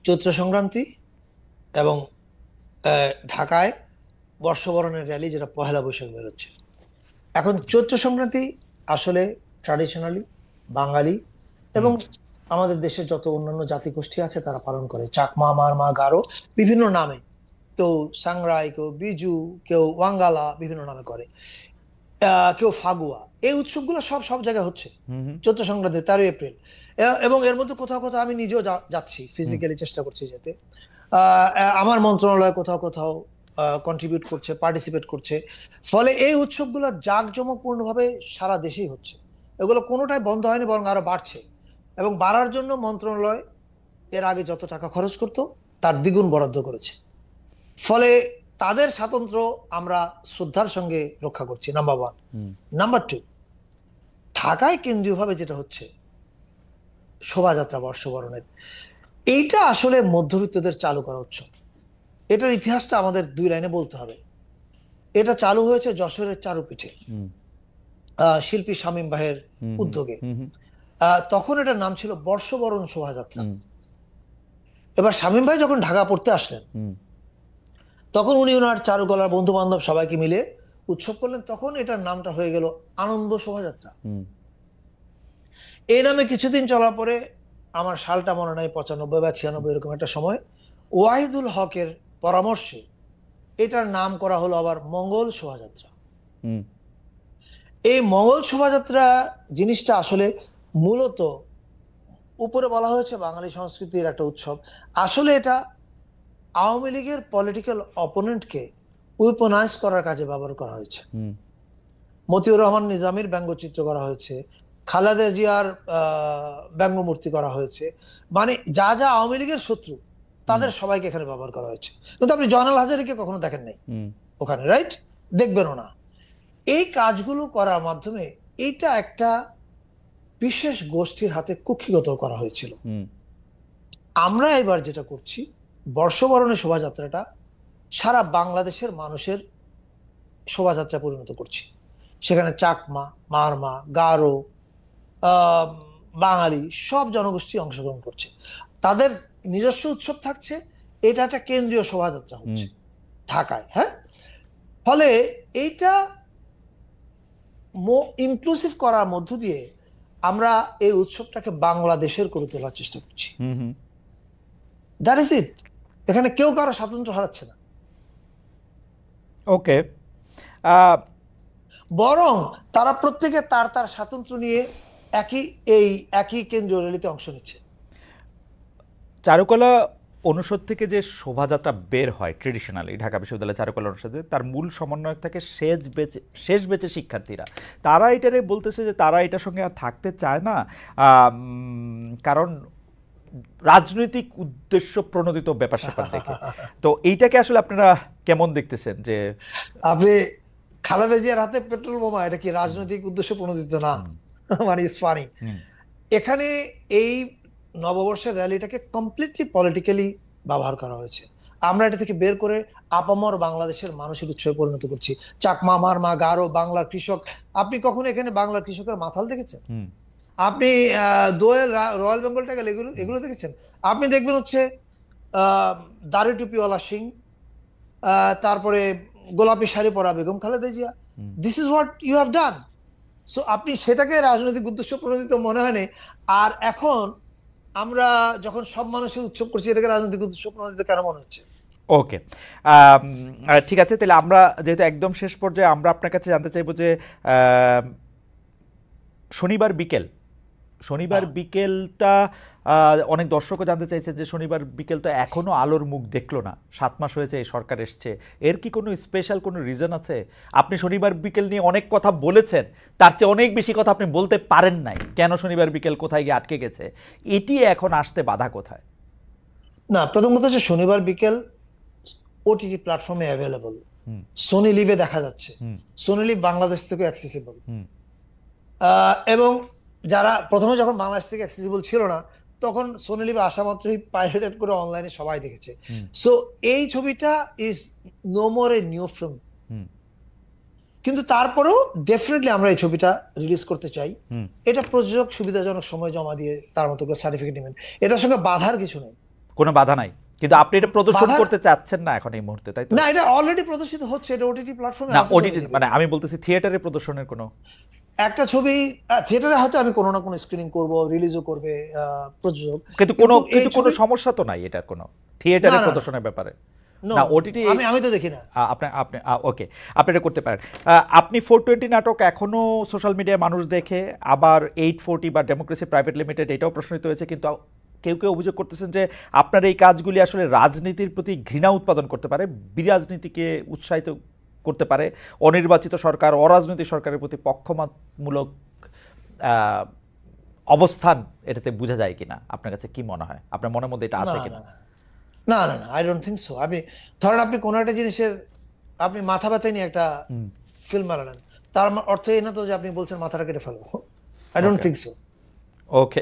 চৈত্র সংক্রান্তি এবং ঢাকায় বর্ষবরণের র্যালি, যেটা পহেলা বৈশাখ বেরোচ্ছে। এখন চৈত্র সংক্রান্তি আসলে ট্র্যাডিশনালি বাঙালি এবং আমাদের দেশের যত অন্যান্য জাতিগোষ্ঠী আছে তারা পালন করে। চাকমা, মারমা, গারো বিভিন্ন নামে, কেউ সাংরাই, কেউ বিজু, কেউ ওয়াঙ্গালা, বিভিন্ন নামে করে, কেউ ফাগুয়া। এই উৎসবগুলো সব জায়গায় হচ্ছে। চৈত্র সংক্রান্তি 13 এপ্রিল, এবং এর মধ্যে কোথাও কোথাও আমি নিজেও যাচ্ছি, ফিজিক্যালি চেষ্টা করছি যেতে। আমার মন্ত্রণালয় কোথাও কোথাও কন্ট্রিবিউট করছে, পার্টিসিপেট করছে। ফলে এই উৎসবগুলো জাঁকজমকপূর্ণভাবে সারা দেশেই হচ্ছে। এগুলো কোনোটাই বন্ধ হয়নি, বরং আরো বাড়ছে। এবং বাড়ার জন্য মন্ত্রণালয় এর আগে যত টাকা খরচ করত তার দ্বিগুণ বরাদ্দ করেছে। ফলে তাদের স্বাতন্ত্র্য আমরা শ্রদ্ধার সঙ্গে রক্ষা করছি, নাম্বার 1। নাম্বার 2, ঢাকায় কেন্দ্রীয়ভাবে যেটা হচ্ছে শোভাযাত্রা বর্ষবরণের, এইটা আসলে মধ্যবিত্তদের চালু করা উৎসব। এটার ইতিহাসটা আমাদের 2 লাইনে বলতে হবে। এটা চালু হয়েছে যশোরের চারুপীঠে, শিল্পী শামীম ভাইয়ের উদ্যোগে। তখন এটার নাম ছিল বর্ষবরণ শোভাযাত্রা। এবার শামীম ভাই যখন ঢাকা পড়তে আসলেন, তখন উনি ওনার চারুকলার বন্ধু বান্ধব সবাইকে মিলে উৎসব করলেন। তখন এটার নামটা হয়ে গেল আনন্দ শোভাযাত্রা। এই নামে কিছুদিন চলার পরে, আমার সালটা মনে নাই, 95 বা 96 এরকম একটা সময়, ওয়াহিদুল হকের পরামর্শে এটার নাম করা হলো আবার মঙ্গল শোভাযাত্রা। এই মঙ্গল শোভাযাত্রা জিনিসটা আসলে মূলত উপরে বলা হয়েছে বাঙালি সংস্কৃতির একটা উৎসব, আসলে এটা আওয়ামী লীগের পলিটিক্যাল অপোনেন্টকে উইপনাইজ করার কাজে ব্যবহার করা হয়েছে। মতিউর রহমান নিজামীর ব্যঙ্গচিত্র করা হয়েছে, খালেদা জিয়ার ব্যঙ্গমূর্তি করা হয়েছে, মানে যা আওয়ামী লীগের শত্রু তাদের সবাইকে এখানে ব্যবহার করা হয়েছে। কিন্তু আপনি জয়নাল হাজারীকে কখনো দেখেন নাই ওখানে, রাইট? দেখবেনও না। এই কাজগুলো করার মাধ্যমে এইটা একটা বিশেষ গোষ্ঠীর হাতে কুক্ষিগত করা হয়েছিল। আমরা এবার যেটা করছি, বর্ষবরণের শোভাযাত্রাটা সারা বাংলাদেশের মানুষের শোভাযাত্রা পরিণত করছি। সেখানে চাকমা, মারমা, গারো, বাঙালি সব জনগোষ্ঠী অংশগ্রহণ করছে, তাদের নিজস্ব উৎসব থাকছে। এটা একটা কেন্দ্রীয় শোভাযাত্রা হচ্ছে ঢাকায়। হ্যাঁ, ফলে এইটা ইনক্লুসিভ করার মধ্য দিয়ে আমরা এই উৎসবটাকে বাংলাদেশের করে তোলার চেষ্টা করছি। That is it. এখানে কেউ কারো স্বাতন্ত্র্য হারাচ্ছে না। ওকে, বরং তারা প্রত্যেকে তার তার স্বাতন্ত্র্য নিয়ে একই কেন্দ্রীয় র্যালিতে অংশ নিচ্ছে। চারুকলা অনুষদ থেকে যে শোভাযাত্রা বের হয় ট্রেডিশনালি ঢাকা বিশ্ববিদ্যালয় চারুকলা অনুষদে, তার মূল সমন্বয়ক থাকে শেষ বেঁচে শিক্ষার্থীরা। তারা এটারে বলতেছে যে তারা এটার সঙ্গে আর থাকতে চায় না, কারণ রাজনৈতিক উদ্দেশ্য প্রণোদিত ব্যাপার স্যাপার দেখে। তো এইটাকে আসলে আপনারা কেমন দেখতেছেন? যে আপনি খালেদা জিয়ার হাতে পেট্রোল বোমা, এটা কি রাজনৈতিক উদ্দেশ্য প্রণোদিত না? মানে ইটস ফানি। এখানে এই নববর্ষের র্যালিটাকে কমপ্লিটলি পলিটিক্যালি ব্যবহার করা হয়েছে। আমরা এটা থেকে বের করে আপামর বাংলাদেশের মানুষের উৎসবে পরিণত করছি। চাকমা, মারমা, গারো, বাংলার কৃষক। আপনি কখনো এখানে বাংলার কৃষকের মাথাল দেখেছেন? আপনি দোয়েল, রয়্যাল বেঙ্গল টাইগার, এগুলো দেখেছেন? আপনি দেখবেন হচ্ছে দাড়ি টুপিওয়ালা সিং, তারপরে গোলাপি শাড়ি পরা Begum Khaleda Zia. This is what you have done. So আপনি সেটাকে রাজনৈতিক উদ্দেশ্য প্রণোদিত মনে হয়নি। আর এখন আমরা যখন সব মানুষের উৎসব করছি, এটাকে রাজনৈতিক উদ্দেশ্য প্রণোদিত কেন মনে হচ্ছে? ওকে, ঠিক আছে, তাহলে আমরা যেহেতু একদম শেষ পর্যায়ে, আমরা আপনার কাছে জানতে চাইবো যে শনিবার বিকেলটা অনেক দর্শকও জানতে চাইছে যে শনিবার বিকেল তো এখনো আলোর মুখ দেখলো না, 7 মাস হয়েছে এই সরকার এসছে, এর কি কোনো স্পেশাল কোনো রিজন আছে? আপনি শনিবার বিকেল নিয়ে অনেক কথা বলেছেন, তার চেয়ে অনেক বেশি কথা আপনি বলতে পারেন নাই, কেন শনিবার বিকেল কোথায় গিয়ে আটকে গেছে, এটি এখন আসতে বাধা কোথায়? না, প্রথম কথা হচ্ছে শনিবার বিকেল ওটিটি প্ল্যাটফর্মে অ্যাভেলেবল, সোনি লিভে দেখা যাচ্ছে, সোনি লিভ বাংলাদেশ থেকে অ্যাক্সেসিবল, এবং যারা প্রথমে যখন বাংলাদেশ থেকে অ্যাক্সেসিবল ছিল না তখন সোনি লিভে আসা মাত্রই পাইরেটেড করে অনলাইনে সবাই দেখেছে। সো এই ছবিটা is no more a new film, কিন্তু তারপরেও ডেফিনেটলি আমরা এই ছবিটা রিলিজ করতে চাই। এটা প্রযোজক সুবিধাজনক সময় জমা দিয়ে তার মতো করে সার্টিফিকেট নেবেন, এটার সঙ্গে বাধার কিছু নেই, কোনো বাধা নাই, কিন্তু আপনি এটা প্রদর্শন করতে চাচ্ছেন না এখন এই মুহূর্তে, তাই তো? না, এটা অলরেডি প্রদর্শিত হচ্ছে, এটা ওটিটি প্ল্যাটফর্মে না, আছে। ওটিটি মানে আমি বলতেছি থিয়েটারে প্রদর্শনের কোনো একটা ছবি থিয়েটারে হয়তো আমি কোনো না কোনো স্ক্রিনিং করব, রিলিজও করবে প্রযোজক, কিন্তু কোনো সমস্যা তো নাই এটার কোনো থিয়েটারে প্রদর্শনের ব্যাপারে। না, ওটিটি আমি তো দেখি না। আপনি ওকে, আপনি এটা করতে পারেন। আপনি 420 নাটক এখনো সোশ্যাল মিডিয়ায় মানুষ দেখে, আবার 840 বা ডেমোক্রেসি প্রাইভেট লিমিটেড এটাও প্রশ্নিত হয়েছে, কিন্তু কেউ কেউ অভিযোগ করতেছেন যে আপনার এই কাজগুলি আসলে রাজনীতির প্রতি ঘৃণা উৎপাদন করতে পারে, বিরাজনীতিকে উৎসাহিত করতে পারে, অনির্বাচিত সরকার, অরাজনৈতিক সরকারের প্রতি পক্ষপাতমূলক অবস্থান এটাতে বোঝা যায় কিনা, আপনার কাছে কি মনে হয়, আপনার মনের মধ্যে এটা আছে কিনা? না না না, আই ডোন্ট থিংক সো। আপনি ধরেন আপনি কোনো একটা জিনিসের আপনি মাথা ব্যথায় নিয়ে একটা ফিল্ম বানালেন, তার অর্থ এই না তো যে আপনি বলছেন মাথাটা কেটে ফেলবো। I don't think so. Okay,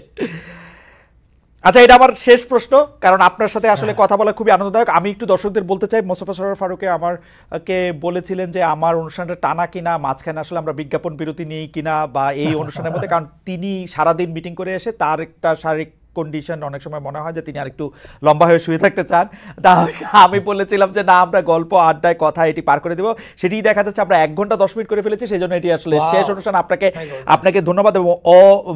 আচ্ছা, এটা আমার শেষ প্রশ্ন, কারণ আপনার সাথে আসলে কথা বলা খুবই আনন্দদায়ক। আমি একটু দর্শকদের বলতে চাই, মোস্তফা সরোয়ার ফারুকে আমাকে বলেছিলেন যে আমার অনুষ্ঠানটা টানা কিনা, মাঝখানে আসলে আমরা বিজ্ঞাপন বিরতি নিই কিনা বা এই অনুষ্ঠানের মধ্যে, কারণ তিনি সারাদিন মিটিং করে এসে তার একটা শারীরিক কন্ডিশন অনেক সময় মনে হয় যে তিনি আরেকটু লম্বা হয়ে শুয়ে থাকতে চান। তা আমি বলেছিলাম যে না, আমরা গল্প আড্ডায় কথা এটি পার করে দেবো, সেটি দেখা যাচ্ছে আমরা 1 ঘন্টা 10 মিনিট করে ফেলেছি, সেই জন্য এটি আসলে শেষ অনুষ্ঠান। আপনাকে ধন্যবাদ এবং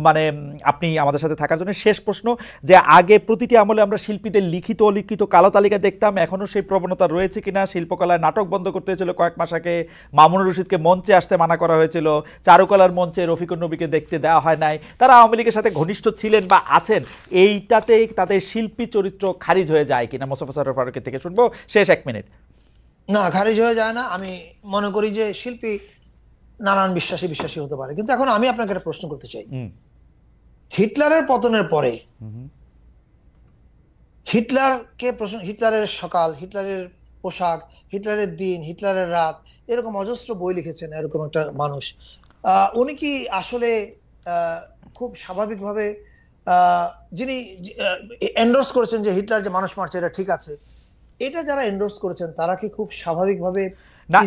মানে আপনি আমাদের সাথে থাকার জন্য। শেষ প্রশ্ন, যে আগে প্রতিটি আমলে আমরা শিল্পীদের লিখিত অলিখিত কালো তালিকা দেখতাম, এখনো সেই প্রবণতা রয়েছে কিনা? শিল্পকলায় নাটক বন্ধ করতে হয়েছিল কয়েক মাস আগে, মামুনুর রশিদকে মঞ্চে আসতে মানা করা হয়েছিল, চারুকলার মঞ্চে রফিকুন নবীকে দেখতে দেওয়া হয় নাই, তারা আওয়ামী লীগের সাথে ঘনিষ্ঠ ছিলেন বা আছেন, এইটাতে তাদের শিল্পী চরিত্র খারিজ হয়ে যায় কিনা? মোস্তফা সরোয়ার ফারুকের থেকে শুনবো, শেষ 1 মিনিট। না, খারিজ হয়ে যায় না। আমি মনে করি যে শিল্পী নানান বিশ্বাসী হতে পারে, কিন্তু এখন আমি আপনাকে একটা প্রশ্ন করতে চাই। হিটলারের পতনের পরে হিটলারের সকাল, হিটলারের পোশাক, হিটলারের দিন, হিটলারের রাত, এরকম অজস্র বই লিখেছেন এরকম একটা মানুষ। উনি কি আসলে খুব স্বাভাবিকভাবে যিনি এন্ডোর্স করেছেন যে হিটলার যে মানুষ মারছে এটা ঠিক আছে, এটা যারা এন্ডোর্স করেছেন তারা কি খুব স্বাভাবিকভাবে না,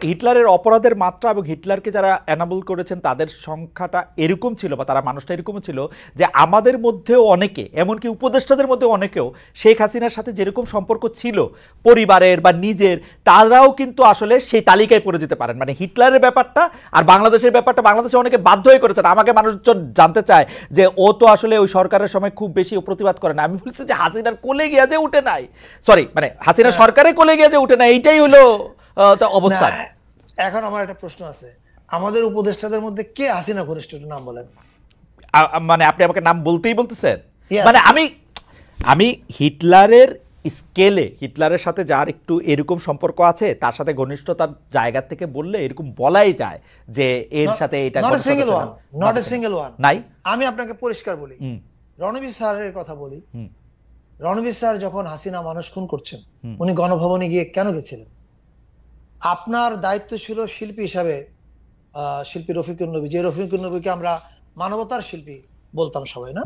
হিটলারের অপরাধের মাত্রা এবং হিটলারকে যারা অ্যানাবল করেছেন তাদের সংখ্যাটা এরকম ছিল বা তারা মানুষটা এরকম ছিল যে আমাদের মধ্যেও অনেকে, এমনকি উপদেষ্টাদের মধ্যে অনেকেও শেখ হাসিনার সাথে যেরকম সম্পর্ক ছিল পরিবারের বা নিজের, তারাও কিন্তু আসলে সেই তালিকায় পড়ে যেতে পারেন। মানে হিটলারের ব্যাপারটা আর বাংলাদেশের ব্যাপারটা বাংলাদেশে অনেকে বাধ্য হয়ে করেছেন। আমাকে মানুষজন জানতে চায় যে ও তো আসলে ওই সরকারের সময় খুব বেশি প্রতিবাদ করে না। আমি বলছি যে হাসিনার কোলে গিয়া যে উঠে নাই, সরি মানে হাসিনা সরকারের কোলে গিয়া যে উঠে নাই, এইটাই হলো অবস্থা। এখন আমার একটা প্রশ্ন আছে, আমাদের উপদেষ্টাদের মধ্যে কে হাসিনা ঘনিষ্ঠ, নাম বলেন। মানে আপনি আমাকে নাম বলতেছেন? মানে আমি হিটলারের স্কেলে হিটলারের সাথে যার একটু এরকম সম্পর্ক আছে তার সাথে ঘনিষ্ঠতার জায়গা থেকে বললে এরকম বলাই যায় যে এর সাথে এটা নট এ সিঙ্গেল ওয়ান নাই। আমি আপনাকে পরিষ্কার বলি, রণবীর স্যারের কথা বলি। রণবীর স্যার যখন হাসিনা মানুষ খুন করছেন, উনি গণভবনে গিয়ে কেন গেছিলেন? আপনার দায়িত্ব ছিল শিল্পী হিসাবে, শিল্পী রফিকুন নবী, যে রফিকুন নবীকে আমরা মানবতার শিল্পী বলতাম সবাই, না?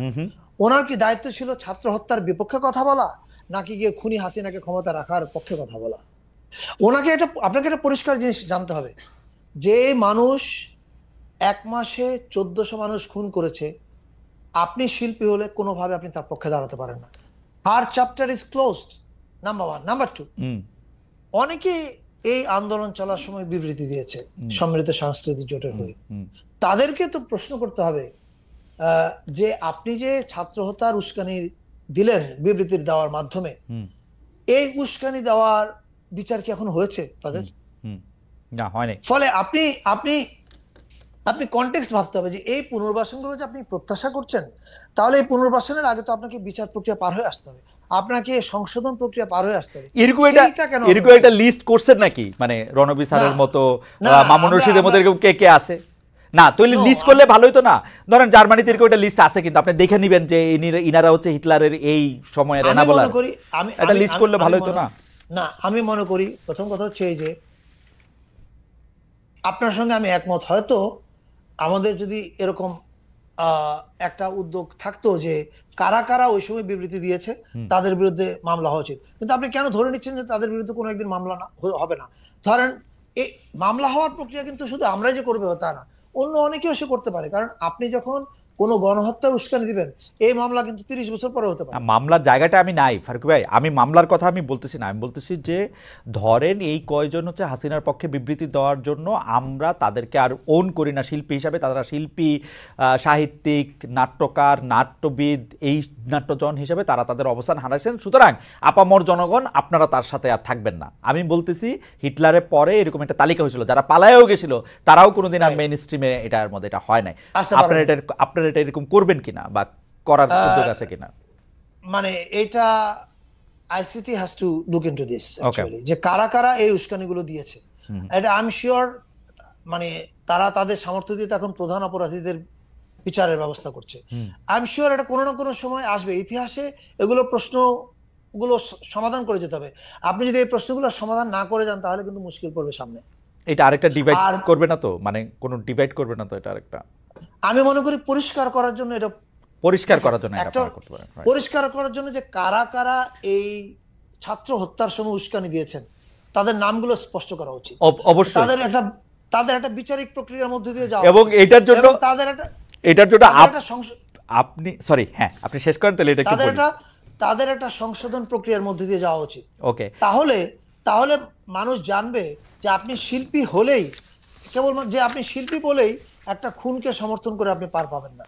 ওনার কি দায়িত্ব ছিল ছাত্র হত্যার বিপক্ষে কথা বলা, নাকি গিয়ে খুনি হাসিনাকে ক্ষমতা রাখার পক্ষে কথা বলা? আপনাকে একটা পরিষ্কার জিনিস জানতে হবে, যে মানুষ 1 মাসে 1400 মানুষ খুন করেছে, আপনি শিল্পী হলে কোনোভাবে আপনি তার পক্ষে দাঁড়াতে পারেন না। আর chapter is closed, number 1। Number 2, অনেকে এই আন্দোলন চলার সময় বিবৃতি দিয়েছে সম্মিলিত সাংস্কৃতিক জোটের হয়ে, তাদেরকে তো প্রশ্ন করতে হবে যে আপনি যে ছাত্র হত্যার উস্কানি দিলেন বিবৃতির দেওয়ার মাধ্যমে, এই উস্কানি দেওয়ার বিচার কি এখন হয়েছে তাদের? হুম, না হয়নি। ফলে আপনি আপনি আপনি কনটেক্সট ভাবতে হবে যে এই পুনর্বাসনগুলো যে আপনি প্রত্যাশা করছেন, তাহলে এই পুনর্বাসনের আগে তো আপনাকে বিচার প্রক্রিয়া পার হয়ে আসতে হবে, আপনাকে সংশোধন প্রক্রিয়া পার হয়ে আসতে হবে। সেইটা কেন এরকম একটা লিস্ট করছেন নাকি, মানে রণবীর স্যারের না, মতো, না, মামুন রশিদের মতো এরকম কে কে আছে? না তাহলে No, লিস্ট করলে ভালোই তো না। ধরেন জার্মানিতে এরকম একটা লিস্ট আছে, কিন্তু আপনি দেখে নিবেন যে ইনারা হচ্ছে হিটলারের এই সময়ের আমি এনাবলার। মনে করি একটা লিস্ট করলে ভালোই তো না? না, আমি মনে করি প্রথম কথা হচ্ছে এই যে আপনার সঙ্গে আমি একমত, হয়তো আমাদের যদি এরকম একটা উদ্যোগ থাকতো যে কারা কারা ওই সময় বিবৃতি দিয়েছে তাদের বিরুদ্ধে মামলা হওয়া উচিত, কিন্তু আপনি কেন ধরে নিচ্ছেন যে তাদের বিরুদ্ধে কোনো একদিন মামলা হবে না? ধরেন এই মামলা হওয়ার প্রক্রিয়া কিন্তু শুধু আমরাই যে করবে তা না, অন্য অনেকেও সে করতে পারে। কারণ আপনি যখন কোনো গণহত্যার উস্কানি দিবেন, এই মামলা কিন্তু 30 বছর পরে হতে পারে। মামলার জায়গাটা আমি নাই ফারুক ভাই, আমি মামলার কথা আমি বলতেছি না, আমি বলতেছি যে ধরেন এই কয়জন হচ্ছে হাসিনার পক্ষে বিবৃতি দেওয়ার জন্য আমরা তাদেরকে আর ওন করি না শিল্পী হিসাবে, তারা শিল্পী, সাহিত্যিক, নাট্যকার, নাট্যবিদ, এই নাট্যজন হিসাবে তারা তাদের অবস্থান হারাইছেন, সুতরাং আপামর জনগণ আপনারা তার সাথে আর থাকবেন না। আমি বলতেছি হিটলারের পরে এরকম একটা তালিকা হয়েছিল, যারা পালায়েও গেছিল তারাও কোনোদিন আর মেইন স্ট্রিমে এটার মধ্যে এটা হয় নাই। আপনারা এটা এরকম করবেন কিনা বা করার উদ্যোগ আছে কিনা? মানে এটা ICT has to look into this actually, যে কারা কারা এই উস্কানিগুলো দিয়েছে। এটা আই এম শিওর মানে তারা তাদের সামর্থ্য দিয়ে এখন প্রধান অপরাধীদের বিচারের ব্যবস্থা করছে। আই এম শিওর এটা কোনো না কোনো সময় আসবে, ইতিহাসে এগুলো প্রশ্নগুলো সমাধান করে যেতে হবে। আপনি যদি এই প্রশ্নগুলো সমাধান না করে যান তাহলে কিন্তু মুশকিল পড়বে সামনে। এটা আরেকটা ডিভাইড করবে না তো, মানে কোনো ডিভাইড করবে না তো এটা আরেকটা? আমি মনে করি পরিষ্কার করার জন্য এটা পরিষ্কার করার জন্য একটা পরিষ্কার করার জন্য যে কারা কারা এই ছাত্র হত্যার সময় উস্কানি দিয়েছেন তাদের নামগুলো স্পষ্ট করা উচিত। অবশ্যই তাদের একটা বিচারিক প্রক্রিয়ার মধ্যে দিয়ে যাওয়া, এবং এটার জন্য আপনি সরি হ্যাঁ আপনি শেষ করেন তাহলে এটা কি বলি, তাদের একটা সংশোধন প্রক্রিয়ার মধ্যে দিয়ে যাওয়া উচিত। ওকে, তাহলে মানুষ জানবে যে আপনি শিল্পী হলেই, কেবল যে আপনি শিল্পী বলেই একটা খুনকে সমর্থন করে আপনি পার পাবেন না।